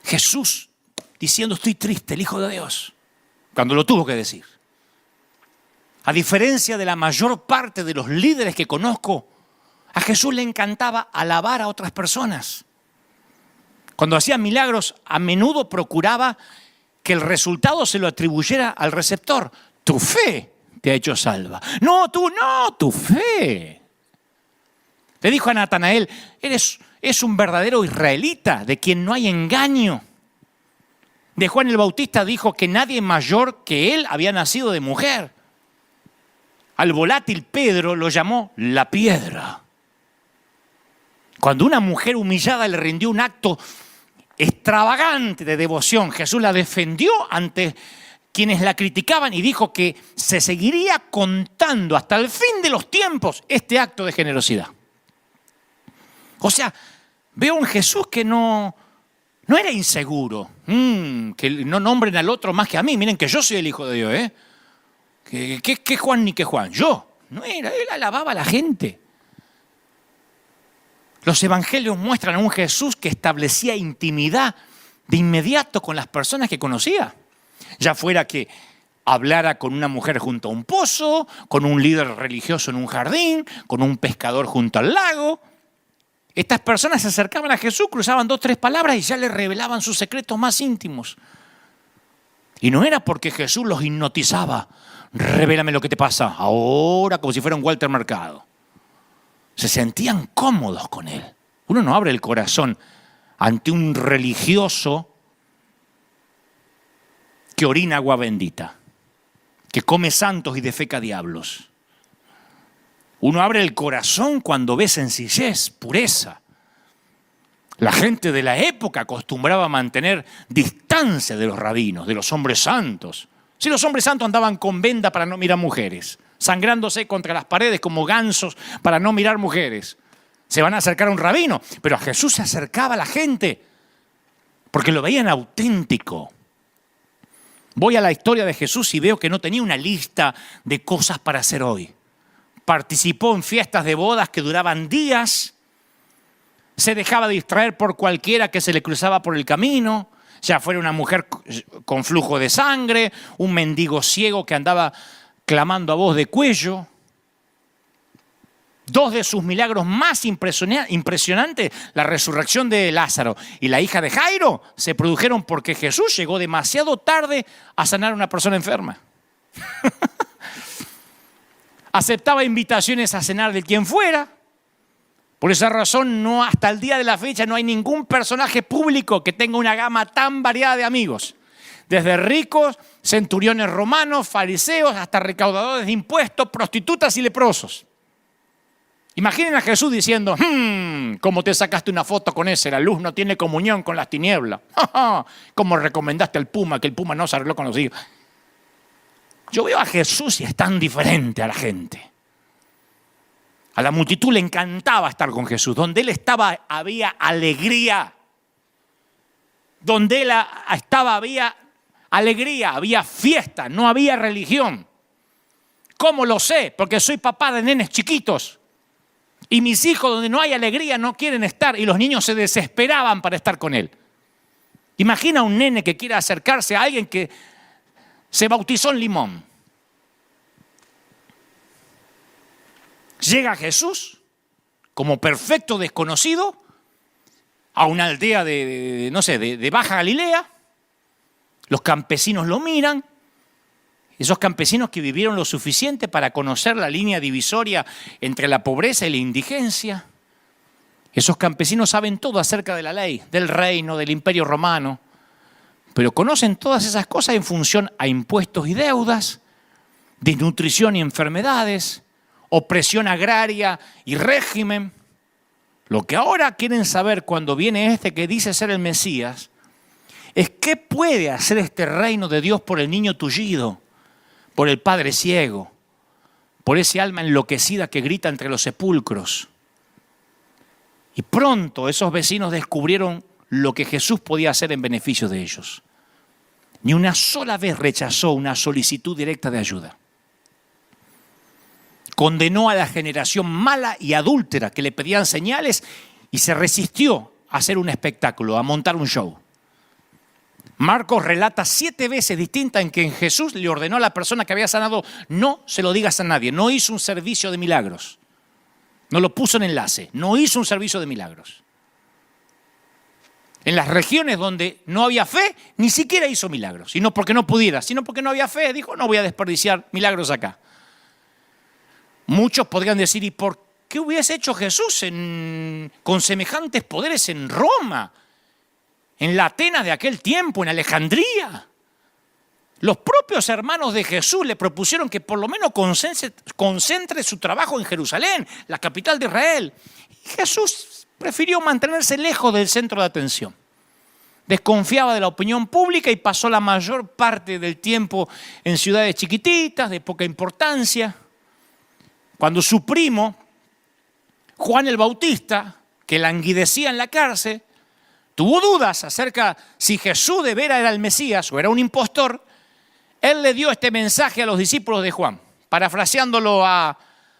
Speaker 1: Jesús diciendo, estoy triste, el Hijo de Dios, cuando lo tuvo que decir. A diferencia de la mayor parte de los líderes que conozco, a Jesús le encantaba alabar a otras personas. Cuando hacía milagros, a menudo procuraba que el resultado se lo atribuyera al receptor. Tu fe te ha hecho salva. No, tu fe. Le dijo a Natanael, es un verdadero israelita, de quien no hay engaño. de Juan el Bautista dijo que nadie mayor que él había nacido de mujer. Al volátil Pedro lo llamó la piedra. Cuando una mujer humillada le rindió un acto extravagante de devoción, Jesús la defendió ante quienes la criticaban y dijo que se seguiría contando hasta el fin de los tiempos este acto de generosidad. O sea, veo un Jesús que no era inseguro. Que no nombren al otro más que a mí. Miren que yo soy el Hijo de Dios, ¿eh? ¿Qué Juan ni qué Juan? Yo. No era, él alababa a la gente. Los evangelios muestran a un Jesús que establecía intimidad de inmediato con las personas que conocía. Ya fuera que hablara con una mujer junto a un pozo, con un líder religioso en un jardín, con un pescador junto al lago. Estas personas se acercaban a Jesús, cruzaban 2 o 3 palabras y ya le revelaban sus secretos más íntimos. Y no era porque Jesús los hipnotizaba. Revélame lo que te pasa ahora, como si fuera un Walter Mercado. Se sentían cómodos con él. Uno no abre el corazón ante un religioso que orina agua bendita, que come santos y defeca diablos. Uno abre el corazón cuando ve sencillez, pureza. La gente de la época acostumbraba a mantener distancia de los rabinos, de los hombres santos. Si los hombres santos andaban con venda para no mirar mujeres, sangrándose contra las paredes como gansos para no mirar mujeres, se van a acercar a un rabino. Pero a Jesús se acercaba a la gente porque lo veían auténtico. Voy a la historia de Jesús y veo que no tenía una lista de cosas para hacer hoy. Participó en fiestas de bodas que duraban días. Se dejaba distraer por cualquiera que se le cruzaba por el camino, ya fuera una mujer con flujo de sangre, un mendigo ciego que andaba clamando a voz de cuello. 2 de sus milagros más impresionantes, la resurrección de Lázaro y la hija de Jairo, se produjeron porque Jesús llegó demasiado tarde a sanar a una persona enferma. Aceptaba invitaciones a cenar de quien fuera. Por esa razón, hasta el día de la fecha no hay ningún personaje público que tenga una gama tan variada de amigos. Desde ricos, centuriones romanos, fariseos, hasta recaudadores de impuestos, prostitutas y leprosos. Imaginen a Jesús diciendo, ¿cómo te sacaste una foto con ese? La luz no tiene comunión con las tinieblas. ¿Cómo recomendaste al puma, que el puma no se arregló con los hijos? Yo veo a Jesús y es tan diferente a la gente. A la multitud le encantaba estar con Jesús. Donde él estaba había alegría. Donde él estaba había alegría, había fiesta, no había religión. ¿Cómo lo sé? Porque soy papá de nenes chiquitos. Y mis hijos, donde no hay alegría, no quieren estar. Y los niños se desesperaban para estar con él. Imagina un nene que quiera acercarse a alguien que se bautizó en Limón. Llega Jesús como perfecto desconocido a una aldea de Baja Galilea. Los campesinos lo miran. Esos campesinos que vivieron lo suficiente para conocer la línea divisoria entre la pobreza y la indigencia. Esos campesinos saben todo acerca de la ley, del reino, del imperio romano. Pero conocen todas esas cosas en función a impuestos y deudas, desnutrición y enfermedades, opresión agraria y régimen. Lo que ahora quieren saber cuando viene este que dice ser el Mesías es qué puede hacer este reino de Dios por el niño tullido, por el padre ciego, por ese alma enloquecida que grita entre los sepulcros. Y pronto esos vecinos descubrieron lo que Jesús podía hacer en beneficio de ellos. Ni una sola vez rechazó una solicitud directa de ayuda. Condenó a la generación mala y adúltera que le pedían señales y se resistió a hacer un espectáculo, a montar un show. Marcos relata 7 veces distintas en que Jesús le ordenó a la persona que había sanado, no se lo digas a nadie, no hizo un servicio de milagros. No lo puso en enlace, no hizo un servicio de milagros. En las regiones donde no había fe, ni siquiera hizo milagros. Y no porque no pudiera, sino porque no había fe. Dijo, no voy a desperdiciar milagros acá. Muchos podrían decir, ¿y por qué hubiese hecho Jesús con semejantes poderes en Roma? en la Atenas de aquel tiempo, en Alejandría. Los propios hermanos de Jesús le propusieron que por lo menos concentre su trabajo en Jerusalén, la capital de Israel. Y Jesús prefirió mantenerse lejos del centro de atención. Desconfiaba de la opinión pública y pasó la mayor parte del tiempo en ciudades chiquititas, de poca importancia. Cuando su primo, Juan el Bautista, que languidecía en la cárcel, tuvo dudas acerca si Jesús de veras era el Mesías o era un impostor, él le dio este mensaje a los discípulos de Juan, parafraseándolo a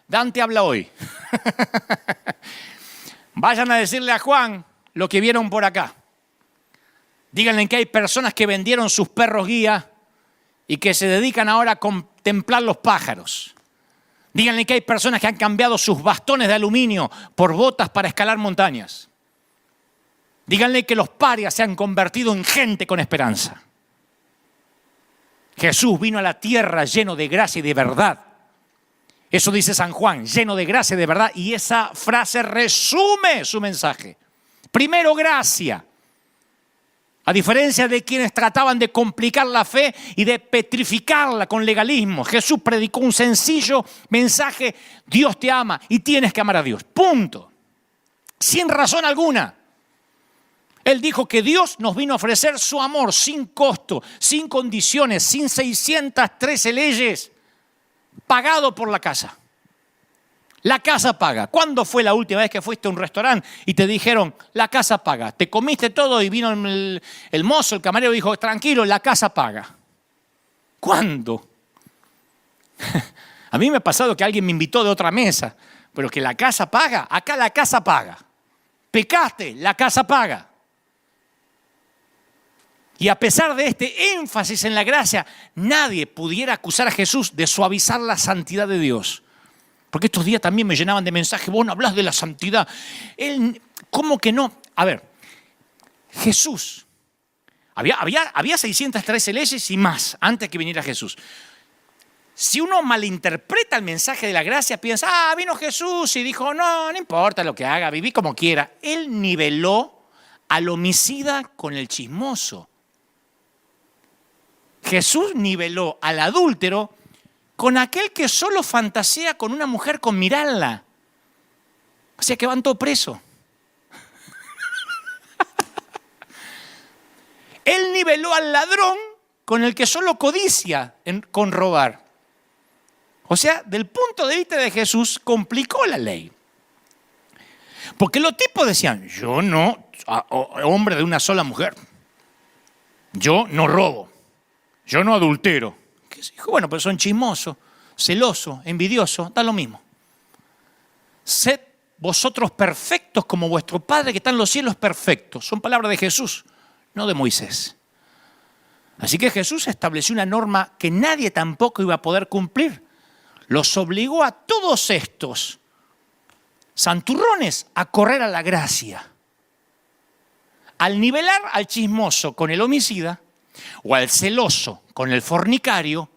Speaker 1: Dante habla hoy. Vayan a decirle a Juan lo que vieron por acá. Díganle que hay personas que vendieron sus perros guía y que se dedican ahora a contemplar los pájaros. Díganle que hay personas que han cambiado sus bastones de aluminio por botas para escalar montañas. Díganle que los parias se han convertido en gente con esperanza. Jesús vino a la tierra lleno de gracia y de verdad. Eso dice San Juan, lleno de gracia y de verdad. Y esa frase resume su mensaje. Primero, gracia. A diferencia de quienes trataban de complicar la fe y de petrificarla con legalismo, Jesús predicó un sencillo mensaje: Dios te ama y tienes que amar a Dios. Punto. Sin razón alguna. Él dijo que Dios nos vino a ofrecer su amor sin costo, sin condiciones, sin 613 leyes, pagado por la casa. La casa paga. ¿Cuándo fue la última vez que fuiste a un restaurante y te dijeron, la casa paga? Te comiste todo y vino el mozo, el camarero, y dijo, tranquilo, la casa paga. ¿Cuándo? A mí me ha pasado que alguien me invitó de otra mesa, pero que la casa paga. Acá la casa paga. Pecaste, la casa paga. Y a pesar de este énfasis en la gracia, nadie pudiera acusar a Jesús de suavizar la santidad de Dios. Porque estos días también me llenaban de mensajes, vos no hablás de la santidad. Él, ¿cómo que no? A ver, Jesús, había 613 leyes y más antes que viniera Jesús. Si uno malinterpreta el mensaje de la gracia, piensa, vino Jesús y dijo, no importa lo que haga, viví como quiera. Él niveló al homicida con el chismoso. Jesús niveló al adúltero con aquel que solo fantasea con una mujer con mirarla. O sea que van todos presos. Él niveló al ladrón con el que solo codicia con robar. O sea, del punto de vista de Jesús, complicó la ley. Porque los tipos decían, yo no, hombre de una sola mujer, yo no robo, yo no adultero. Dijo, bueno, pero son chismosos, celosos, envidiosos, da lo mismo. Sed vosotros perfectos como vuestro Padre que está en los cielos perfecto. Son palabras de Jesús, no de Moisés. Así que Jesús estableció una norma que nadie tampoco iba a poder cumplir. Los obligó a todos estos santurrones a correr a la gracia. Al nivelar al chismoso con el homicida o al celoso con el fornicario,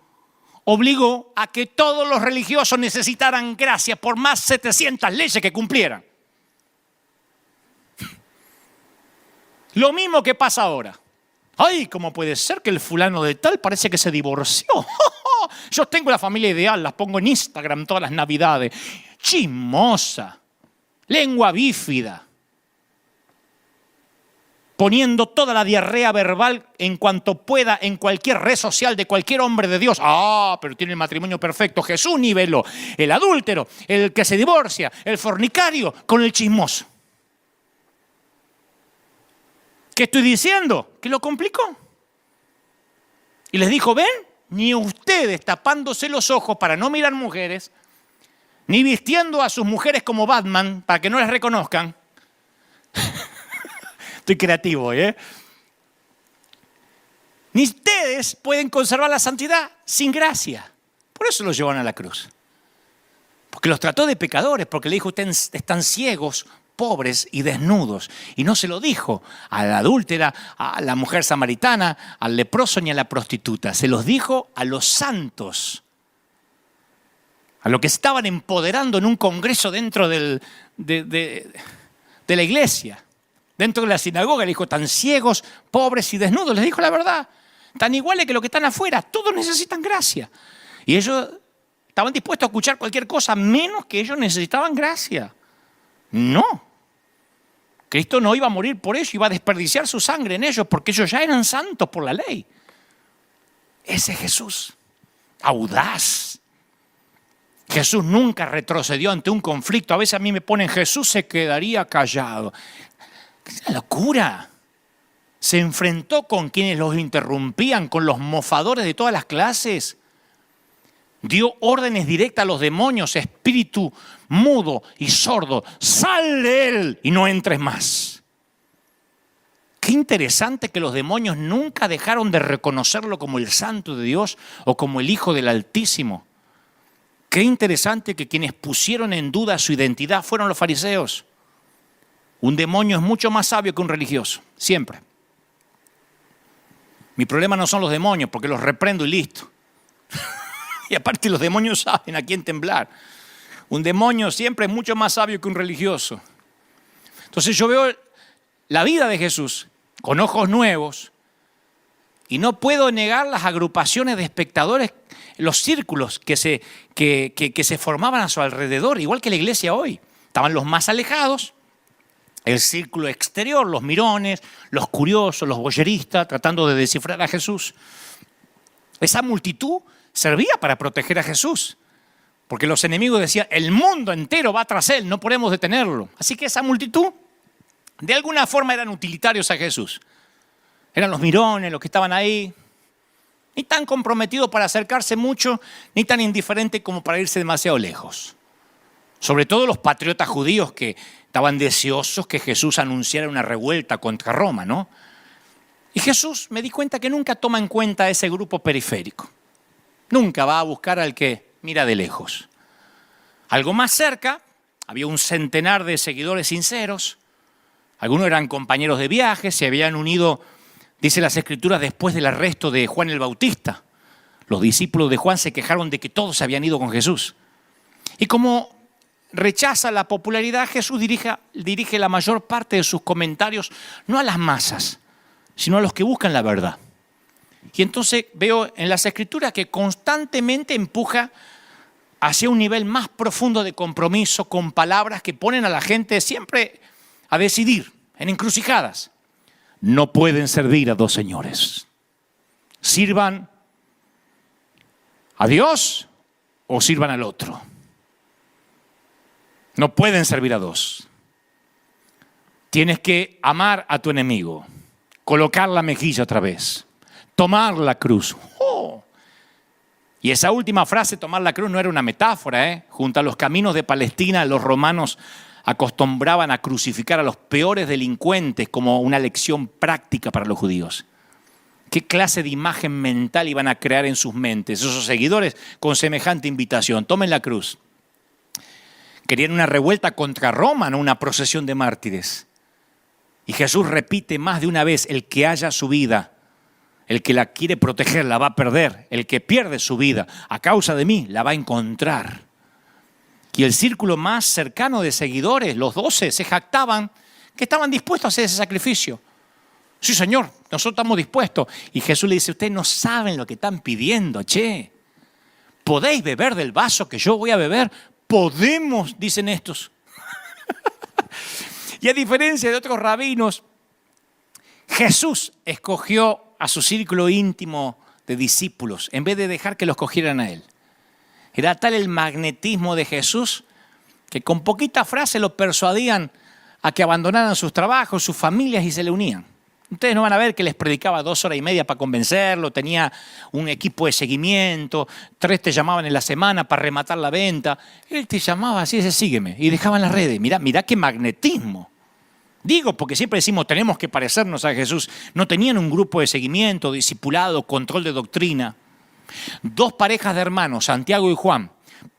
Speaker 1: obligó a que todos los religiosos necesitaran gracia por más 700 leyes que cumplieran. Lo mismo que pasa ahora. Ay, ¿cómo puede ser que el fulano de tal parece que se divorció? Yo tengo la familia ideal, las pongo en Instagram todas las navidades. Chismosa, lengua bífida, poniendo toda la diarrea verbal en cuanto pueda en cualquier red social de cualquier hombre de Dios. Pero tiene el matrimonio perfecto. Jesús niveló el adúltero, el que se divorcia, el fornicario con el chismoso. ¿Qué estoy diciendo? Que lo complicó. Y les dijo, ven, ni ustedes tapándose los ojos para no mirar mujeres, ni vistiendo a sus mujeres como Batman para que no les reconozcan. Estoy creativo, ¿eh? Ni ustedes pueden conservar la santidad sin gracia. Por eso los llevaron a la cruz. Porque los trató de pecadores, porque le dijo, ustedes están ciegos, pobres y desnudos. Y no se lo dijo a la adúltera, a la mujer samaritana, al leproso ni a la prostituta. Se los dijo a los santos, a los que estaban empoderando en un congreso dentro de la iglesia. Dentro de la sinagoga le dijo, tan ciegos, pobres y desnudos, les dijo la verdad. Tan iguales que los que están afuera, todos necesitan gracia. Y ellos estaban dispuestos a escuchar cualquier cosa, menos que ellos necesitaban gracia. No. Cristo no iba a morir por ellos, iba a desperdiciar su sangre en ellos, porque ellos ya eran santos por la ley. Ese Jesús, audaz. Jesús nunca retrocedió ante un conflicto. A veces a mí me ponen, Jesús se quedaría callado. ¡Qué locura! Se enfrentó con quienes los interrumpían, con los mofadores de todas las clases. Dio órdenes directas a los demonios, espíritu mudo y sordo. ¡Sal de él y no entres más! Qué interesante que los demonios nunca dejaron de reconocerlo como el Santo de Dios o como el Hijo del Altísimo. Qué interesante que quienes pusieron en duda su identidad fueron los fariseos. Un demonio es mucho más sabio que un religioso, siempre. Mi problema no son los demonios, porque los reprendo y listo. Y aparte los demonios saben a quién temblar. Un demonio siempre es mucho más sabio que un religioso. Entonces yo veo la vida de Jesús con ojos nuevos y no puedo negar las agrupaciones de espectadores, los círculos que se formaban a su alrededor, igual que la iglesia hoy. Estaban los más alejados, el círculo exterior, los mirones, los curiosos, los voyeristas, tratando de descifrar a Jesús. Esa multitud servía para proteger a Jesús, porque los enemigos decían, el mundo entero va tras él, no podemos detenerlo. Así que esa multitud, de alguna forma, eran utilitarios a Jesús. Eran los mirones, los que estaban ahí, ni tan comprometidos para acercarse mucho, ni tan indiferentes como para irse demasiado lejos. Sobre todo los patriotas judíos que estaban deseosos que Jesús anunciara una revuelta contra Roma, ¿no? Y Jesús, me di cuenta que nunca toma en cuenta a ese grupo periférico. Nunca va a buscar al que mira de lejos. Algo más cerca, había un centenar de seguidores sinceros. Algunos eran compañeros de viaje, se habían unido, dice las Escrituras, después del arresto de Juan el Bautista. Los discípulos de Juan se quejaron de que todos se habían ido con Jesús. Y como rechaza la popularidad, Jesús dirige la mayor parte de sus comentarios no a las masas, sino a los que buscan la verdad. Y entonces veo en las Escrituras que constantemente empuja hacia un nivel más profundo de compromiso con palabras que ponen a la gente siempre a decidir en encrucijadas. No pueden servir a dos señores. Sirvan a Dios o sirvan al otro. No pueden servir a dos. Tienes que amar a tu enemigo, colocar la mejilla otra vez, tomar la cruz. ¡Oh! Y esa última frase, tomar la cruz, no era una metáfora, Junto a los caminos de Palestina, los romanos acostumbraban a crucificar a los peores delincuentes como una lección práctica para los judíos. ¿Qué clase de imagen mental iban a crear en sus mentes esos seguidores con semejante invitación? Tomen la cruz. Querían una revuelta contra Roma, no una procesión de mártires. Y Jesús repite más de una vez, el que haya su vida, el que la quiere proteger la va a perder. El que pierde su vida a causa de mí la va a encontrar. Y el círculo más cercano de seguidores, los 12, se jactaban que estaban dispuestos a hacer ese sacrificio. Sí, Señor, nosotros estamos dispuestos. Y Jesús le dice, ustedes no saben lo que están pidiendo, che. ¿Podéis beber del vaso que yo voy a beber? Podemos, dicen estos. Y a diferencia de otros rabinos, Jesús escogió a su círculo íntimo de discípulos en vez de dejar que los cogieran a él. Era tal el magnetismo de Jesús que con poquita frase lo persuadían a que abandonaran sus trabajos, sus familias y se le unían. Ustedes no van a ver que les predicaba 2 horas y media para convencerlo, tenía un equipo de seguimiento, 3 te llamaban en la semana para rematar la venta. Él te llamaba así, dice, sígueme, y dejaban las redes. Mirá qué magnetismo. Digo, porque siempre decimos, tenemos que parecernos a Jesús. No tenían un grupo de seguimiento, discipulado, control de doctrina. 2 parejas de hermanos, Santiago y Juan,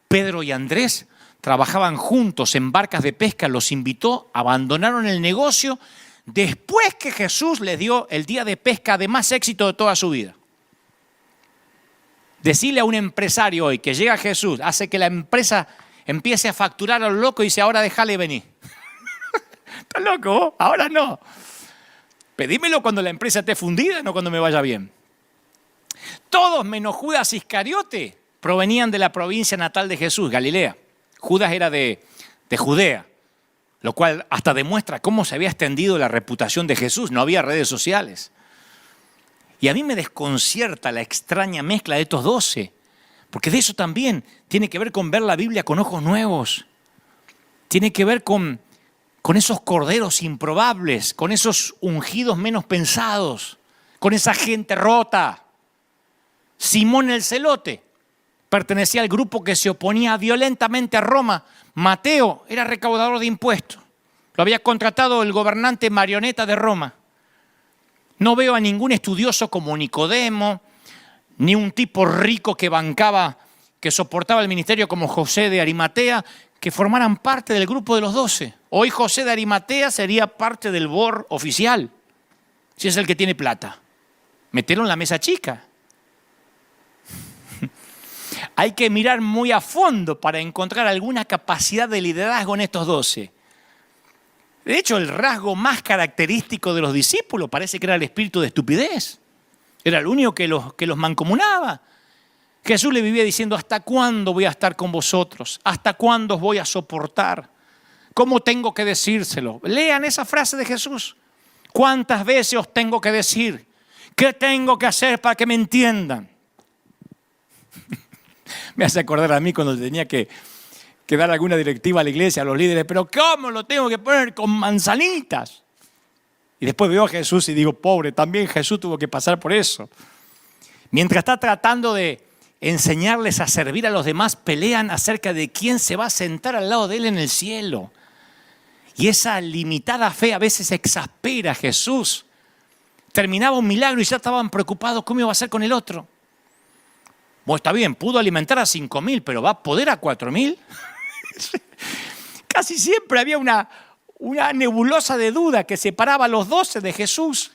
Speaker 1: Pedro y Andrés, trabajaban juntos en barcas de pesca, los invitó, abandonaron el negocio después que Jesús les dio el día de pesca de más éxito de toda su vida. Decirle a un empresario hoy que llega Jesús, hace que la empresa empiece a facturar a lo loco y dice, ahora déjale venir. ¿Estás loco vos? Ahora no. Pedímelo cuando la empresa esté fundida, no cuando me vaya bien. Todos menos Judas Iscariote provenían de la provincia natal de Jesús, Galilea. Judas era de Judea, lo cual hasta demuestra cómo se había extendido la reputación de Jesús. No había redes sociales. Y a mí me desconcierta la extraña mezcla de estos 12, porque de eso también tiene que ver con ver la Biblia con ojos nuevos. Tiene que ver con esos corderos improbables, con esos ungidos menos pensados, con esa gente rota. Simón el Celote pertenecía al grupo que se oponía violentamente a Roma. Mateo era recaudador de impuestos. Lo había contratado el gobernante marioneta de Roma. No veo a ningún estudioso como Nicodemo, ni un tipo rico que bancaba, que soportaba el ministerio como José de Arimatea, que formaran parte del grupo de los 12. Hoy José de Arimatea sería parte del board oficial, si es el que tiene plata. Metieron la mesa chica. Hay que mirar muy a fondo para encontrar alguna capacidad de liderazgo en estos 12. De hecho, el rasgo más característico de los discípulos parece que era el espíritu de estupidez. Era el único que los mancomunaba. Jesús le vivía diciendo, ¿hasta cuándo voy a estar con vosotros? ¿Hasta cuándo os voy a soportar? ¿Cómo tengo que decírselo? Lean esa frase de Jesús. ¿Cuántas veces os tengo que decir? ¿Qué tengo que hacer para que me entiendan? Me hace acordar a mí cuando tenía que dar alguna directiva a la iglesia, a los líderes, pero ¿cómo lo tengo que poner con manzanitas? Y después veo a Jesús y digo, pobre, también Jesús tuvo que pasar por eso. Mientras está tratando de enseñarles a servir a los demás, pelean acerca de quién se va a sentar al lado de él en el cielo. Y esa limitada fe a veces exaspera a Jesús. Terminaba un milagro y ya estaban preocupados cómo iba a hacer con el otro. Bueno, está bien, pudo alimentar a 5.000, pero ¿va a poder a 4.000? Casi siempre había una nebulosa de duda que separaba a los 12 de Jesús.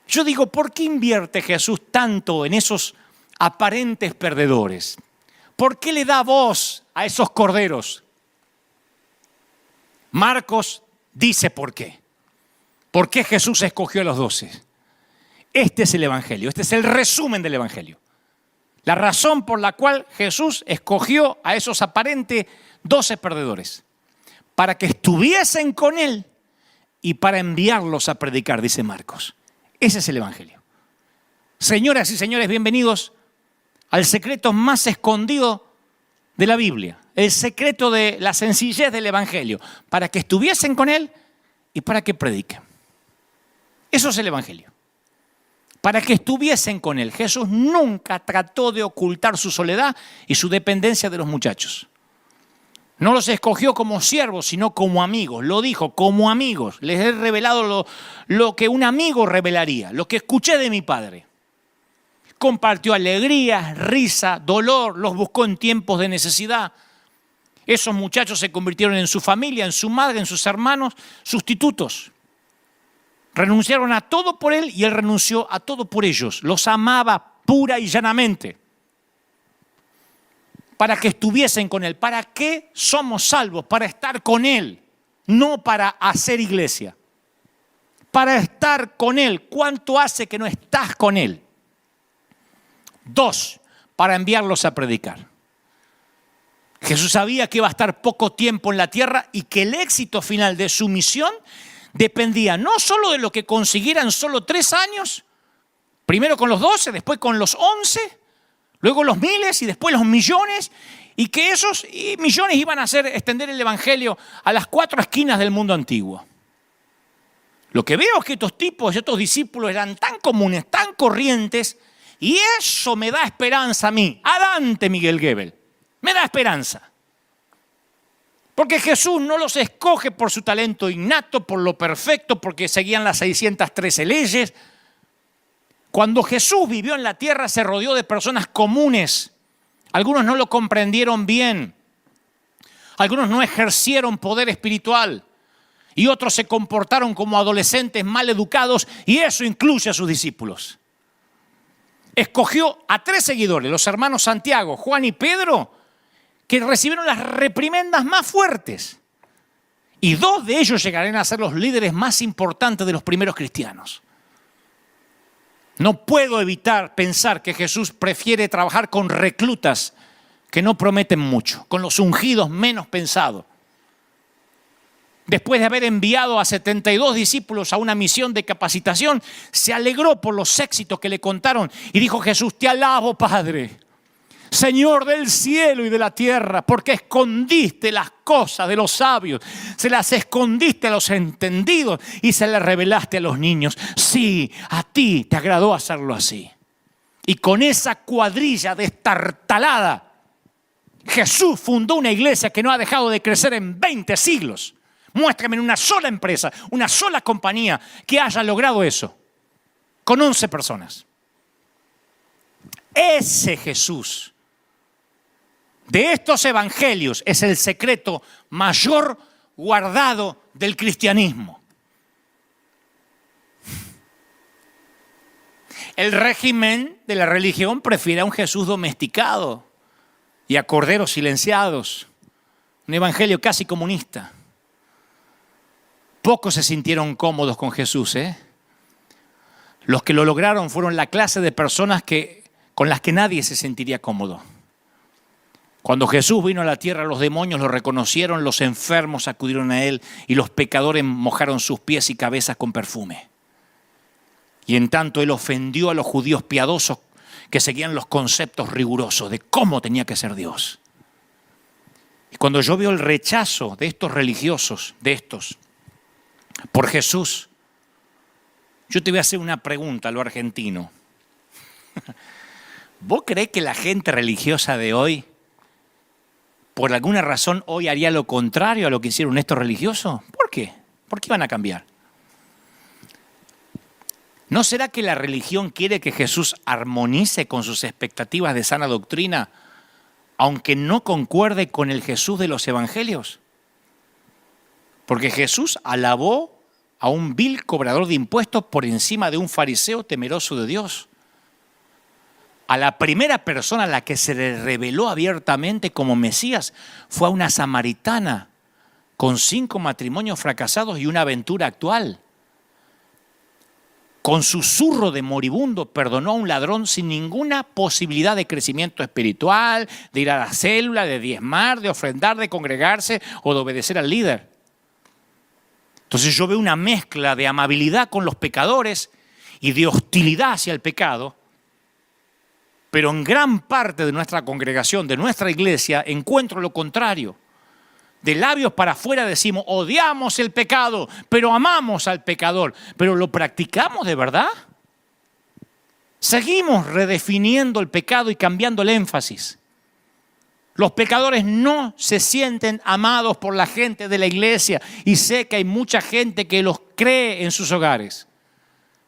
Speaker 1: Yo digo, ¿por qué invierte Jesús tanto en esos aparentes perdedores? ¿Por qué le da voz a esos corderos? Marcos dice por qué. ¿Por qué Jesús escogió a los 12? Este es el Evangelio, este es el resumen del Evangelio. La razón por la cual Jesús escogió a esos aparentes 12 perdedores. Para que estuviesen con Él y para enviarlos a predicar, dice Marcos. Ese es el Evangelio. Señoras y señores, bienvenidos al secreto más escondido de la Biblia. El secreto de la sencillez del Evangelio. Para que estuviesen con Él y para que prediquen. Eso es el Evangelio. Para que estuviesen con Él. Jesús nunca trató de ocultar su soledad y su dependencia de los muchachos. No los escogió como siervos, sino como amigos. Lo dijo, como amigos. Les he revelado lo que un amigo revelaría, lo que escuché de mi Padre. Compartió alegría, risa, dolor, los buscó en tiempos de necesidad. Esos muchachos se convirtieron en su familia, en su madre, en sus hermanos, sustitutos. Renunciaron a todo por Él y Él renunció a todo por ellos. Los amaba pura y llanamente. Para que estuviesen con Él. ¿Para qué somos salvos? Para estar con Él, no para hacer iglesia. Para estar con Él. ¿Cuánto hace que no estás con Él? 2, para enviarlos a predicar. Jesús sabía que iba a estar poco tiempo en la tierra y que el éxito final de su misión dependía no solo de lo que consiguieran solo 3 años, primero con los 12, después con los 11, luego los miles y después los millones, y que esos millones iban a hacer extender el Evangelio a las 4 esquinas del mundo antiguo. Lo que veo es que estos tipos, estos discípulos eran tan comunes, tan corrientes, y eso me da esperanza a mí. Adelante, Miguel Gebel, me da esperanza. Porque Jesús no los escoge por su talento innato, por lo perfecto, porque seguían las 613 leyes. Cuando Jesús vivió en la tierra se rodeó de personas comunes. Algunos no lo comprendieron bien. Algunos no ejercieron poder espiritual. Y otros se comportaron como adolescentes mal educados, y eso incluye a sus discípulos. Escogió a 3 seguidores, los hermanos Santiago, Juan y Pedro, que recibieron las reprimendas más fuertes. Y 2 de ellos llegarán a ser los líderes más importantes de los primeros cristianos. No puedo evitar pensar que Jesús prefiere trabajar con reclutas que no prometen mucho, con los ungidos menos pensados. Después de haber enviado a 72 discípulos a una misión de capacitación, se alegró por los éxitos que le contaron y dijo: Jesús, te alabo, Padre, Señor del cielo y de la tierra, porque escondiste las cosas de los sabios, se las escondiste a los entendidos y se las revelaste a los niños. Sí, a ti te agradó hacerlo así. Y con esa cuadrilla destartalada, Jesús fundó una iglesia que no ha dejado de crecer en 20 siglos. Muéstrame en una sola empresa, una sola compañía que haya logrado eso, con 11 personas. Ese Jesús de estos evangelios es el secreto mayor guardado del cristianismo. El régimen de la religión prefiere a un Jesús domesticado y a corderos silenciados. Un evangelio casi comunista. Pocos se sintieron cómodos con Jesús, ¿eh? Los que lo lograron fueron la clase de personas con las que nadie se sentiría cómodo. Cuando Jesús vino a la tierra, los demonios lo reconocieron, los enfermos acudieron a él y los pecadores mojaron sus pies y cabezas con perfume. Y en tanto él ofendió a los judíos piadosos que seguían los conceptos rigurosos de cómo tenía que ser Dios. Y cuando yo veo el rechazo de estos religiosos, por Jesús, yo te voy a hacer una pregunta a lo argentino. ¿Vos creés que la gente religiosa de hoy, por alguna razón, hoy haría lo contrario a lo que hicieron estos religiosos? ¿Por qué? ¿Por qué van a cambiar? ¿No será que la religión quiere que Jesús armonice con sus expectativas de sana doctrina, aunque no concuerde con el Jesús de los evangelios? Porque Jesús alabó a un vil cobrador de impuestos por encima de un fariseo temeroso de Dios. A la primera persona a la que se le reveló abiertamente como Mesías fue a una samaritana con 5 matrimonios fracasados y una aventura actual. Con susurro de moribundo perdonó a un ladrón sin ninguna posibilidad de crecimiento espiritual, de ir a la célula, de diezmar, de ofrendar, de congregarse o de obedecer al líder. Entonces yo veo una mezcla de amabilidad con los pecadores y de hostilidad hacia el pecado. Pero en gran parte de nuestra congregación, de nuestra iglesia, encuentro lo contrario. De labios para afuera decimos, odiamos el pecado, pero amamos al pecador. ¿Pero lo practicamos de verdad? Seguimos redefiniendo el pecado y cambiando el énfasis. Los pecadores no se sienten amados por la gente de la iglesia y sé que hay mucha gente que los cree en sus hogares.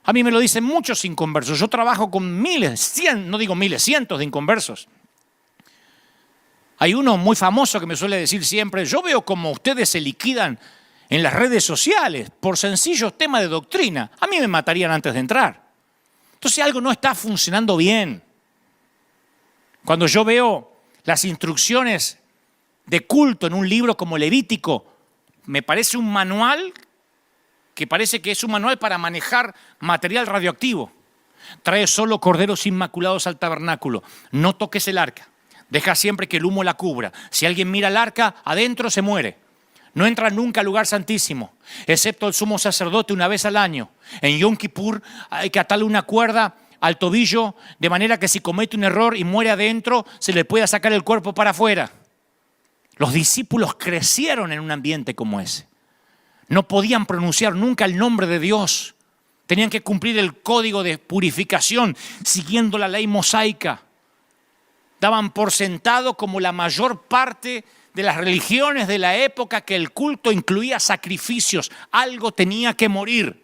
Speaker 1: A mí me lo dicen muchos inconversos. Yo trabajo con cientos de inconversos. Hay uno muy famoso que me suele decir siempre, yo veo como ustedes se liquidan en las redes sociales por sencillos temas de doctrina. A mí me matarían antes de entrar. Entonces algo no está funcionando bien. Cuando yo veo las instrucciones de culto en un libro como Levítico, me parece un manual que parece que es un manual para manejar material radioactivo. Trae solo corderos inmaculados al tabernáculo. No toques el arca. Deja siempre que el humo la cubra. Si alguien mira el arca, adentro se muere. No entra nunca al lugar santísimo, excepto el sumo sacerdote una vez al año. En Yom Kippur hay que atarle una cuerda al tobillo, de manera que si comete un error y muere adentro, se le pueda sacar el cuerpo para afuera. Los discípulos crecieron en un ambiente como ese. No podían pronunciar nunca el nombre de Dios. Tenían que cumplir el código de purificación siguiendo la ley mosaica. Daban por sentado, como la mayor parte de las religiones de la época, que el culto incluía sacrificios. Algo tenía que morir.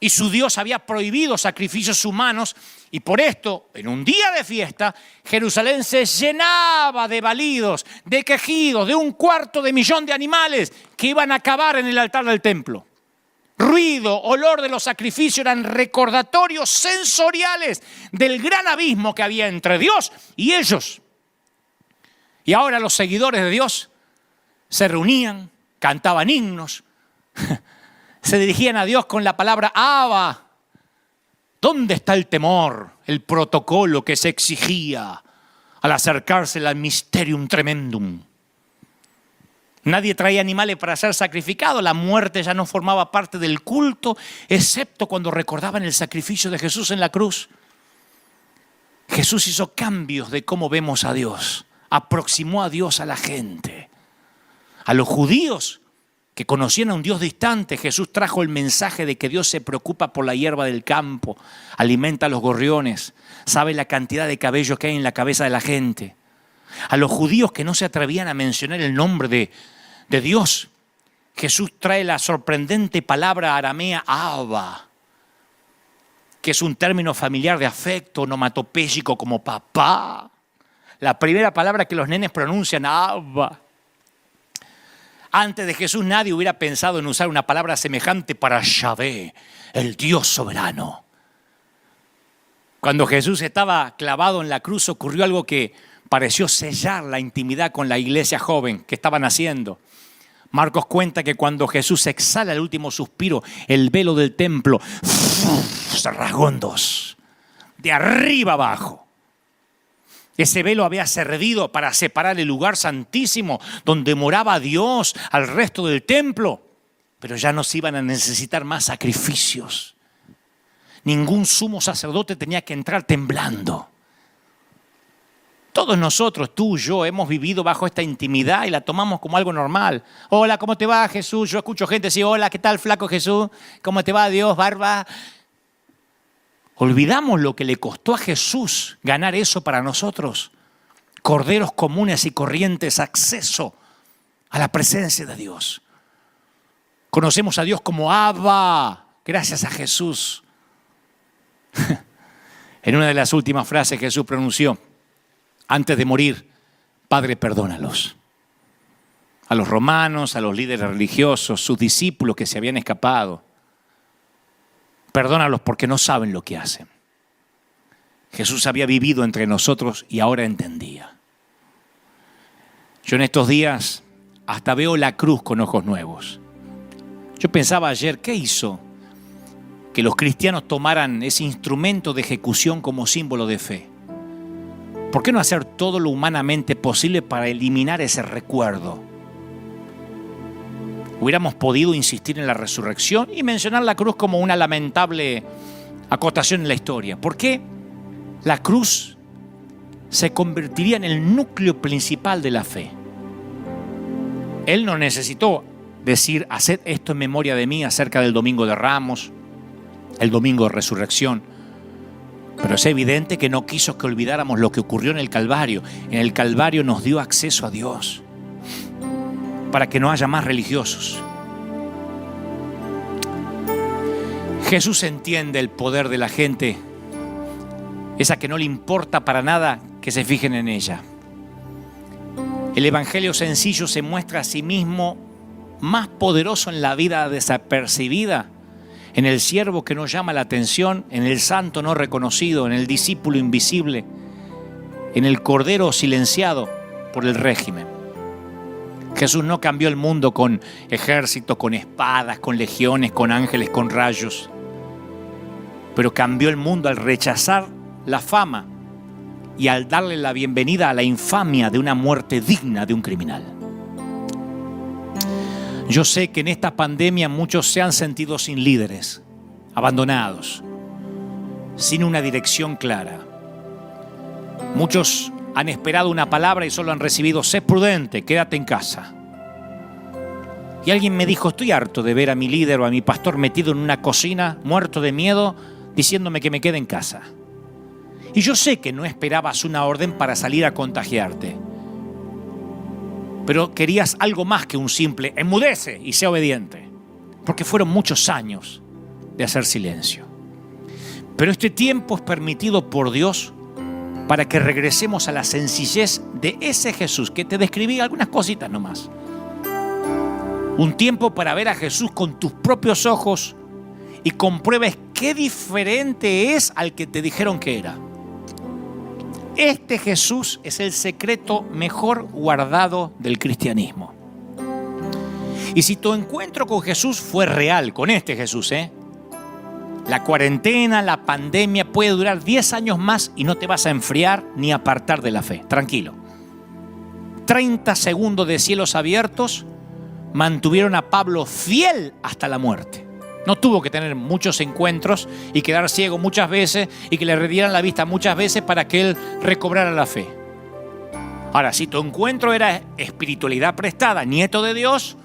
Speaker 1: Y su Dios había prohibido sacrificios humanos y por esto, en un día de fiesta, Jerusalén se llenaba de balidos, de quejidos, de 250.000 de animales que iban a acabar en el altar del templo. Ruido, olor de los sacrificios eran recordatorios sensoriales del gran abismo que había entre Dios y ellos. Y ahora los seguidores de Dios se reunían, cantaban himnos, se dirigían a Dios con la palabra Abba. ¿Dónde está el temor, el protocolo que se exigía al acercarse al Mysterium Tremendum? Nadie traía animales para ser sacrificados. La muerte ya no formaba parte del culto, excepto cuando recordaban el sacrificio de Jesús en la cruz. Jesús hizo cambios de cómo vemos a Dios. Aproximó a Dios a la gente. A los judíos que conocían a un Dios distante, Jesús trajo el mensaje de que Dios se preocupa por la hierba del campo, alimenta a los gorriones, sabe la cantidad de cabello que hay en la cabeza de la gente. A los judíos que no se atrevían a mencionar el nombre de Dios, Jesús trae la sorprendente palabra aramea Abba, que es un término familiar de afecto, onomatopéyico como papá. La primera palabra que los nenes pronuncian, Abba. Antes de Jesús nadie hubiera pensado en usar una palabra semejante para Yahvé, el Dios soberano. Cuando Jesús estaba clavado en la cruz ocurrió algo que pareció sellar la intimidad con la iglesia joven que estaban haciendo. Marcos cuenta que cuando Jesús exhala el último suspiro, el velo del templo se rasgó en dos, de arriba abajo. Ese velo había servido para separar el lugar santísimo donde moraba Dios al resto del templo, pero ya no se iban a necesitar más sacrificios. Ningún sumo sacerdote tenía que entrar temblando. Todos nosotros, tú, yo, hemos vivido bajo esta intimidad y la tomamos como algo normal. Hola, ¿cómo te va, Jesús? Yo escucho gente decir, hola, ¿qué tal, flaco Jesús? ¿Cómo te va, Dios, barba? Olvidamos lo que le costó a Jesús ganar eso para nosotros. Corderos comunes y corrientes, acceso a la presencia de Dios. Conocemos a Dios como Abba, gracias a Jesús. En una de las últimas frases Jesús pronunció, antes de morir, Padre, perdónalos. A los romanos, a los líderes religiosos, sus discípulos que se habían escapado. Perdónalos porque no saben lo que hacen. Jesús había vivido entre nosotros y ahora entendía. Yo en estos días hasta veo la cruz con ojos nuevos. Yo pensaba ayer, ¿qué hizo que los cristianos tomaran ese instrumento de ejecución como símbolo de fe? ¿Por qué no hacer todo lo humanamente posible para eliminar ese recuerdo? Hubiéramos podido insistir en la resurrección y mencionar la cruz como una lamentable acotación en la historia. ¿Por qué la cruz se convertiría en el núcleo principal de la fe? Él no necesitó decir, haced esto en memoria de mí acerca del Domingo de Ramos, el Domingo de Resurrección. Pero es evidente que no quiso que olvidáramos lo que ocurrió en el Calvario. En el Calvario nos dio acceso a Dios para que no haya más religiosos. Jesús entiende el poder de la gente, esa que no le importa para nada que se fijen en ella. El evangelio sencillo se muestra a sí mismo más poderoso en la vida desapercibida, en el siervo que no llama la atención, en el santo no reconocido, en el discípulo invisible, en el cordero silenciado por el régimen. Jesús no cambió el mundo con ejércitos, con espadas, con legiones, con ángeles, con rayos. Pero cambió el mundo al rechazar la fama y al darle la bienvenida a la infamia de una muerte digna de un criminal. Yo sé que en esta pandemia muchos se han sentido sin líderes, abandonados, sin una dirección clara. Muchos han esperado una palabra y solo han recibido, sé prudente, quédate en casa. Y alguien me dijo, estoy harto de ver a mi líder o a mi pastor metido en una cocina, muerto de miedo, diciéndome que me quede en casa. Y yo sé que no esperabas una orden para salir a contagiarte. Pero querías algo más que un simple enmudece y sea obediente. Porque fueron muchos años de hacer silencio. Pero este tiempo es permitido por Dios para que regresemos a la sencillez de ese Jesús que te describí algunas cositas nomás. Un tiempo para ver a Jesús con tus propios ojos y compruebes qué diferente es al que te dijeron que era. Este Jesús es el secreto mejor guardado del cristianismo. Y si tu encuentro con Jesús fue real, con este Jesús, la cuarentena, la pandemia puede durar 10 años más y no te vas a enfriar ni apartar de la fe. Tranquilo. 30 segundos de cielos abiertos mantuvieron a Pablo fiel hasta la muerte. No tuvo que tener muchos encuentros y quedar ciego muchas veces y que le retiraran la vista muchas veces para que él recobrara la fe. Ahora, si tu encuentro era espiritualidad prestada, nieto de Dios,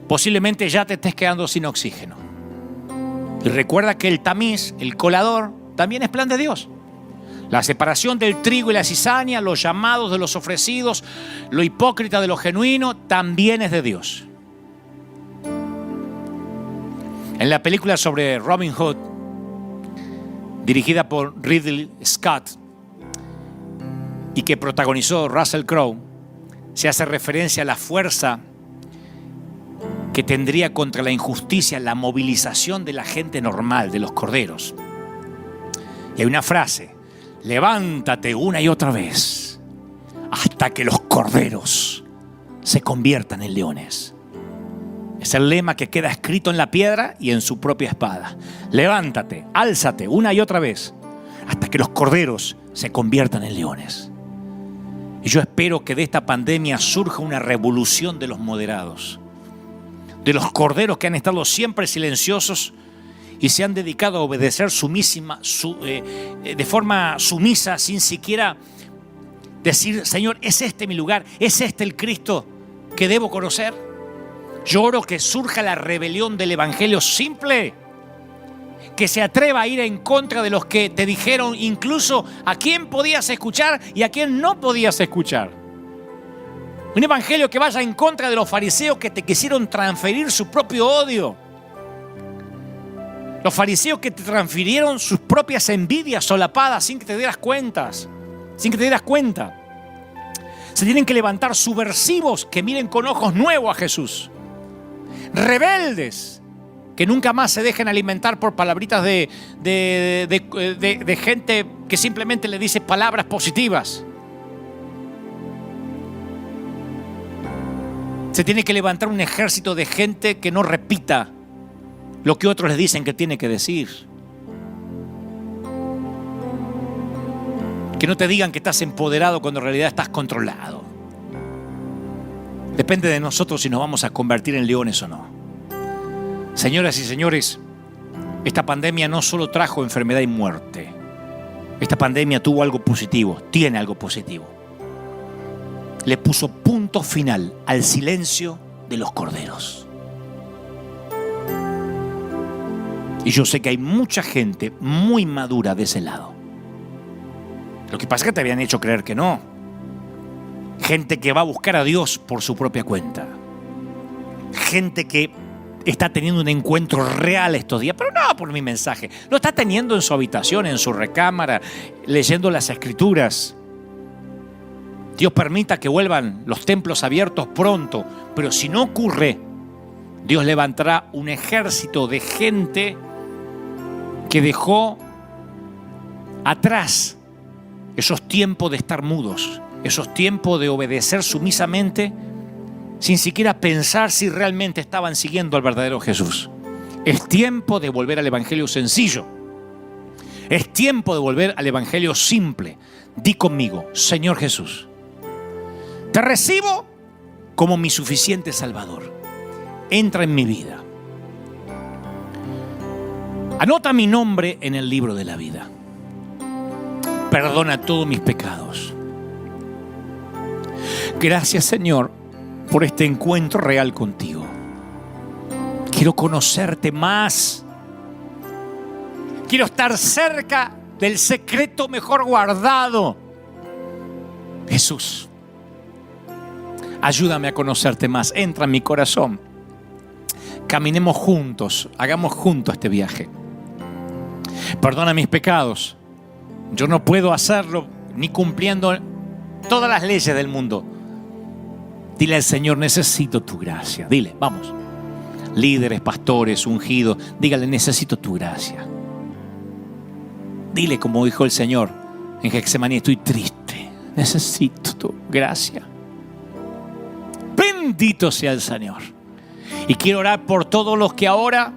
Speaker 1: posiblemente ya te estés quedando sin oxígeno. Y recuerda que el tamiz, el colador, también es plan de Dios. La separación del trigo y la cizaña, los llamados de los ofrecidos, lo hipócrita de lo genuino, también es de Dios. En la película sobre Robin Hood, dirigida por Ridley Scott y que protagonizó Russell Crowe, se hace referencia a la fuerza que tendría contra la injusticia la movilización de la gente normal, de los corderos. Y hay una frase: levántate una y otra vez hasta que los corderos se conviertan en leones. Es el lema que queda escrito en la piedra y en su propia espada. Levántate, álzate una y otra vez hasta que los corderos se conviertan en leones. Y yo espero que de esta pandemia surja una revolución de los moderados, de los corderos que han estado siempre silenciosos y se han dedicado a obedecer de forma sumisa, sin siquiera decir: Señor, ¿es este mi lugar? ¿Es este el Cristo que debo conocer? Yo oro que surja la rebelión del evangelio simple, que se atreva a ir en contra de los que te dijeron incluso a quién podías escuchar y a quién no podías escuchar. Un evangelio que vaya en contra de los fariseos que te quisieron transferir su propio odio. Los fariseos que te transfirieron sus propias envidias solapadas sin que te dieras cuenta. Se tienen que levantar subversivos que miren con ojos nuevos a Jesús. Rebeldes que nunca más se dejen alimentar por palabritas de gente que simplemente le dice palabras positivas. Se tiene que levantar un ejército de gente que no repita lo que otros les dicen que tiene que decir. Que no te digan que estás empoderado cuando en realidad estás controlado. Depende de nosotros si nos vamos a convertir en leones o no. Señoras y señores, esta pandemia no solo trajo enfermedad y muerte. Esta pandemia tuvo algo positivo, tiene algo positivo. Le puso punto final al silencio de los corderos. Y yo sé que hay mucha gente muy madura de ese lado. Lo que pasa es que te habían hecho creer que no. Gente que va a buscar a Dios por su propia cuenta. Gente que está teniendo un encuentro real estos días, pero no por mi mensaje. Lo está teniendo en su habitación, en su recámara, leyendo las Escrituras. Dios permita que vuelvan los templos abiertos pronto, pero si no ocurre, Dios levantará un ejército de gente que dejó atrás esos tiempos de estar mudos, esos tiempos de obedecer sumisamente sin siquiera pensar si realmente estaban siguiendo al verdadero Jesús. Es tiempo de volver al evangelio sencillo. Es tiempo de volver al evangelio simple. Di conmigo: Señor Jesús, te recibo como mi suficiente Salvador. Entra en mi vida. Anota mi nombre en el libro de la vida. Perdona todos mis pecados. Gracias, Señor, por este encuentro real contigo. Quiero conocerte más. Quiero estar cerca del secreto mejor guardado. Jesús, ayúdame a conocerte más. Entra en mi corazón. Caminemos juntos. Hagamos juntos este viaje. Perdona mis pecados. Yo no puedo hacerlo ni cumpliendo todas las leyes del mundo. Dile al Señor: necesito tu gracia. Dile, vamos. Líderes, pastores, ungidos, dígale: necesito tu gracia. Dile como dijo el Señor en Getsemaní: estoy triste, necesito tu gracia. Bendito sea el Señor. Y quiero orar por todos los que ahora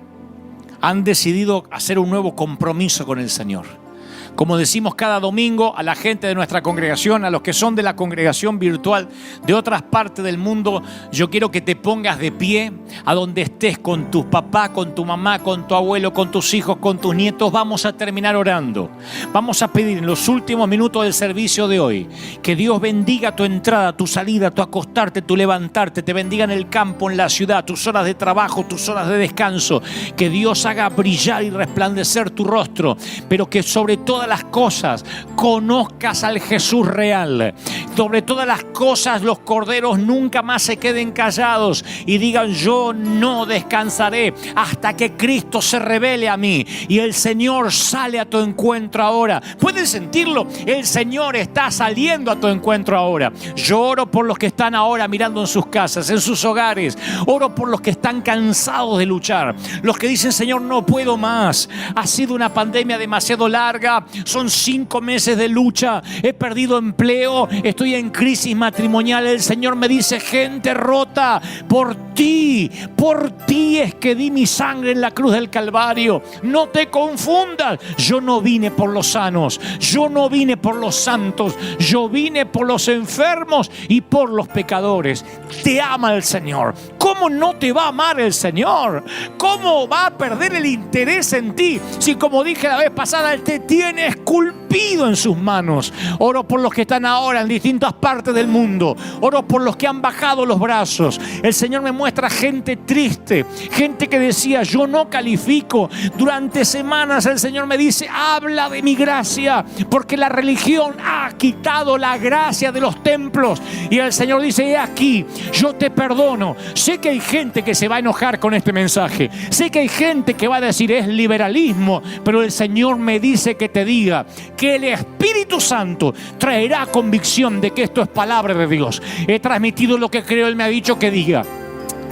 Speaker 1: han decidido hacer un nuevo compromiso con el Señor. Como decimos cada domingo a la gente de nuestra congregación, a los que son de la congregación virtual de otras partes del mundo, yo quiero que te pongas de pie a donde estés, con tus papás, con tu mamá, con tu abuelo, con tus hijos, con tus nietos. Vamos a terminar orando. Vamos a pedir en los últimos minutos del servicio de hoy que Dios bendiga tu entrada, tu salida, tu acostarte, tu levantarte, te bendiga en el campo, en la ciudad, tus horas de trabajo, tus horas de descanso. Que Dios haga brillar y resplandecer tu rostro, pero que sobre todas las cosas conozcas al Jesús real. Sobre todas las cosas, los corderos nunca más se queden callados y digan: yo no descansaré hasta que Cristo se revele a mí. Y el Señor sale a tu encuentro ahora. ¿Puedes sentirlo? El Señor está saliendo a tu encuentro ahora. Yo oro por los que están ahora mirando en sus casas, en sus hogares. Oro por los que están cansados de luchar, los que dicen: Señor, no puedo más. Ha sido una pandemia demasiado larga. Son 5 meses de lucha. He perdido empleo. Estoy en crisis matrimonial. El Señor me dice: gente rota, por ti es que di mi sangre en la cruz del Calvario. No te confundas. Yo no vine por los sanos. Yo no vine por los santos. Yo vine por los enfermos y por los pecadores. Te ama el Señor. ¿Cómo no te va a amar el Señor? ¿Cómo va a perder el interés en ti si, como dije la vez pasada, Él te tiene esculpido en sus manos? Oro por los que están ahora en distintas partes del mundo. Oro por los que han bajado los brazos. El Señor me muestra gente triste, gente que decía: yo no califico. Durante semanas el Señor me dice: habla de mi gracia, porque la religión ha quitado la gracia de los templos. Y el Señor dice: he aquí, yo te perdono. Sé que hay gente que se va a enojar con este mensaje. Sé que hay gente que va a decir: es liberalismo. Pero el Señor me dice que te diga que el Espíritu Santo traerá convicción de que esto es palabra de Dios. He transmitido lo que creo, Él me ha dicho que diga.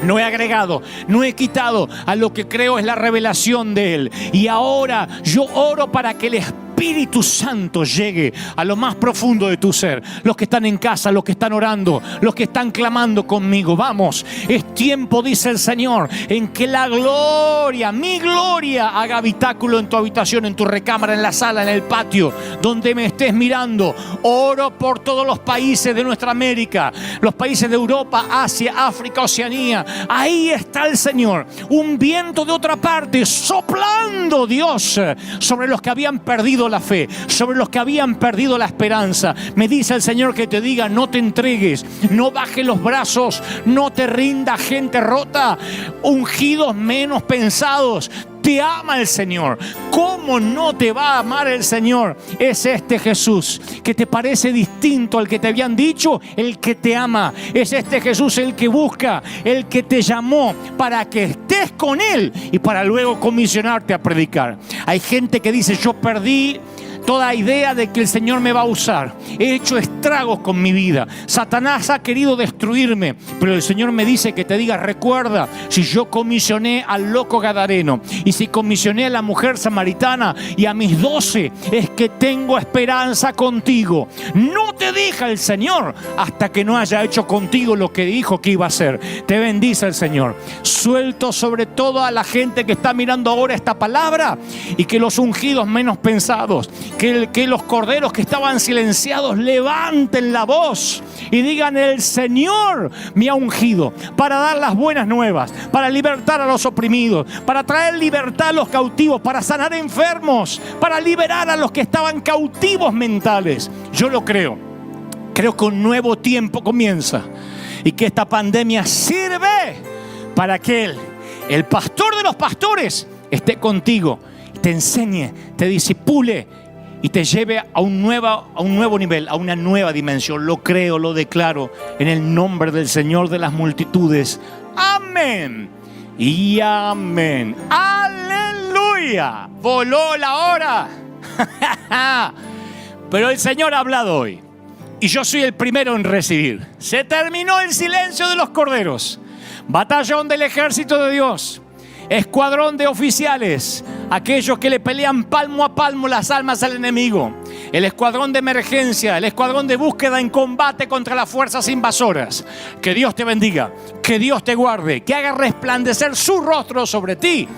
Speaker 1: No he agregado, no he quitado. A lo que creo es la revelación de Él. Y ahora yo oro para que el Espíritu Santo llegue a lo más profundo de tu ser. Los que están en casa, los que están orando, los que están clamando conmigo. Vamos, es tiempo, dice el Señor, en que la gloria, mi gloria, haga habitáculo en tu habitación, en tu recámara, en la sala, en el patio, donde me estés mirando. Oro por todos los países de nuestra América, los países de Europa, Asia, África, Oceanía. Ahí está el Señor, un viento de otra parte soplando, Dios, sobre los que habían perdido la fe, sobre los que habían perdido la esperanza. Me dice el Señor que te diga: no te entregues, no bajes los brazos, no te rindas, gente rota, ungidos menos pensados. Te ama el Señor. ¿Cómo no te va a amar el Señor? Es este Jesús que te parece distinto al que te habían dicho, el que te ama. Es este Jesús el que busca, el que te llamó para que estés con Él y para luego comisionarte a predicar. Hay gente que dice: yo perdí toda idea de que el Señor me va a usar. He hecho estragos con mi vida. Satanás ha querido destruirme, pero el Señor me dice que te diga: recuerda, si yo comisioné al loco gadareno y si comisioné a la mujer samaritana y a mis 12, es que tengo esperanza contigo. No te deja el Señor hasta que no haya hecho contigo lo que dijo que iba a hacer. Te bendice el Señor. Suelto sobre todo a la gente que está mirando ahora esta palabra, y que los ungidos menos pensados, que los corderos que estaban silenciados levanten la voz y digan: el Señor me ha ungido para dar las buenas nuevas, para libertar a los oprimidos, para traer libertad a los cautivos, para sanar enfermos, para liberar a los que estaban cautivos mentales. Yo lo creo. Creo que un nuevo tiempo comienza y que esta pandemia sirve para que Él, el pastor de los pastores, esté contigo, te enseñe, te disipule y te lleve a un nuevo nivel, a una nueva dimensión. Lo creo, lo declaro en el nombre del Señor de las multitudes. Amén y amén. ¡Aleluya! Voló la hora. Pero el Señor ha hablado hoy y yo soy el primero en recibir. Se terminó el silencio de los corderos. Batallón del ejército de Dios. Escuadrón de oficiales, aquellos que le pelean palmo a palmo las almas al enemigo. el escuadrón de emergencia, el escuadrón de búsqueda en combate contra las fuerzas invasoras. Que Dios te bendiga, que Dios te guarde, que haga resplandecer su rostro sobre ti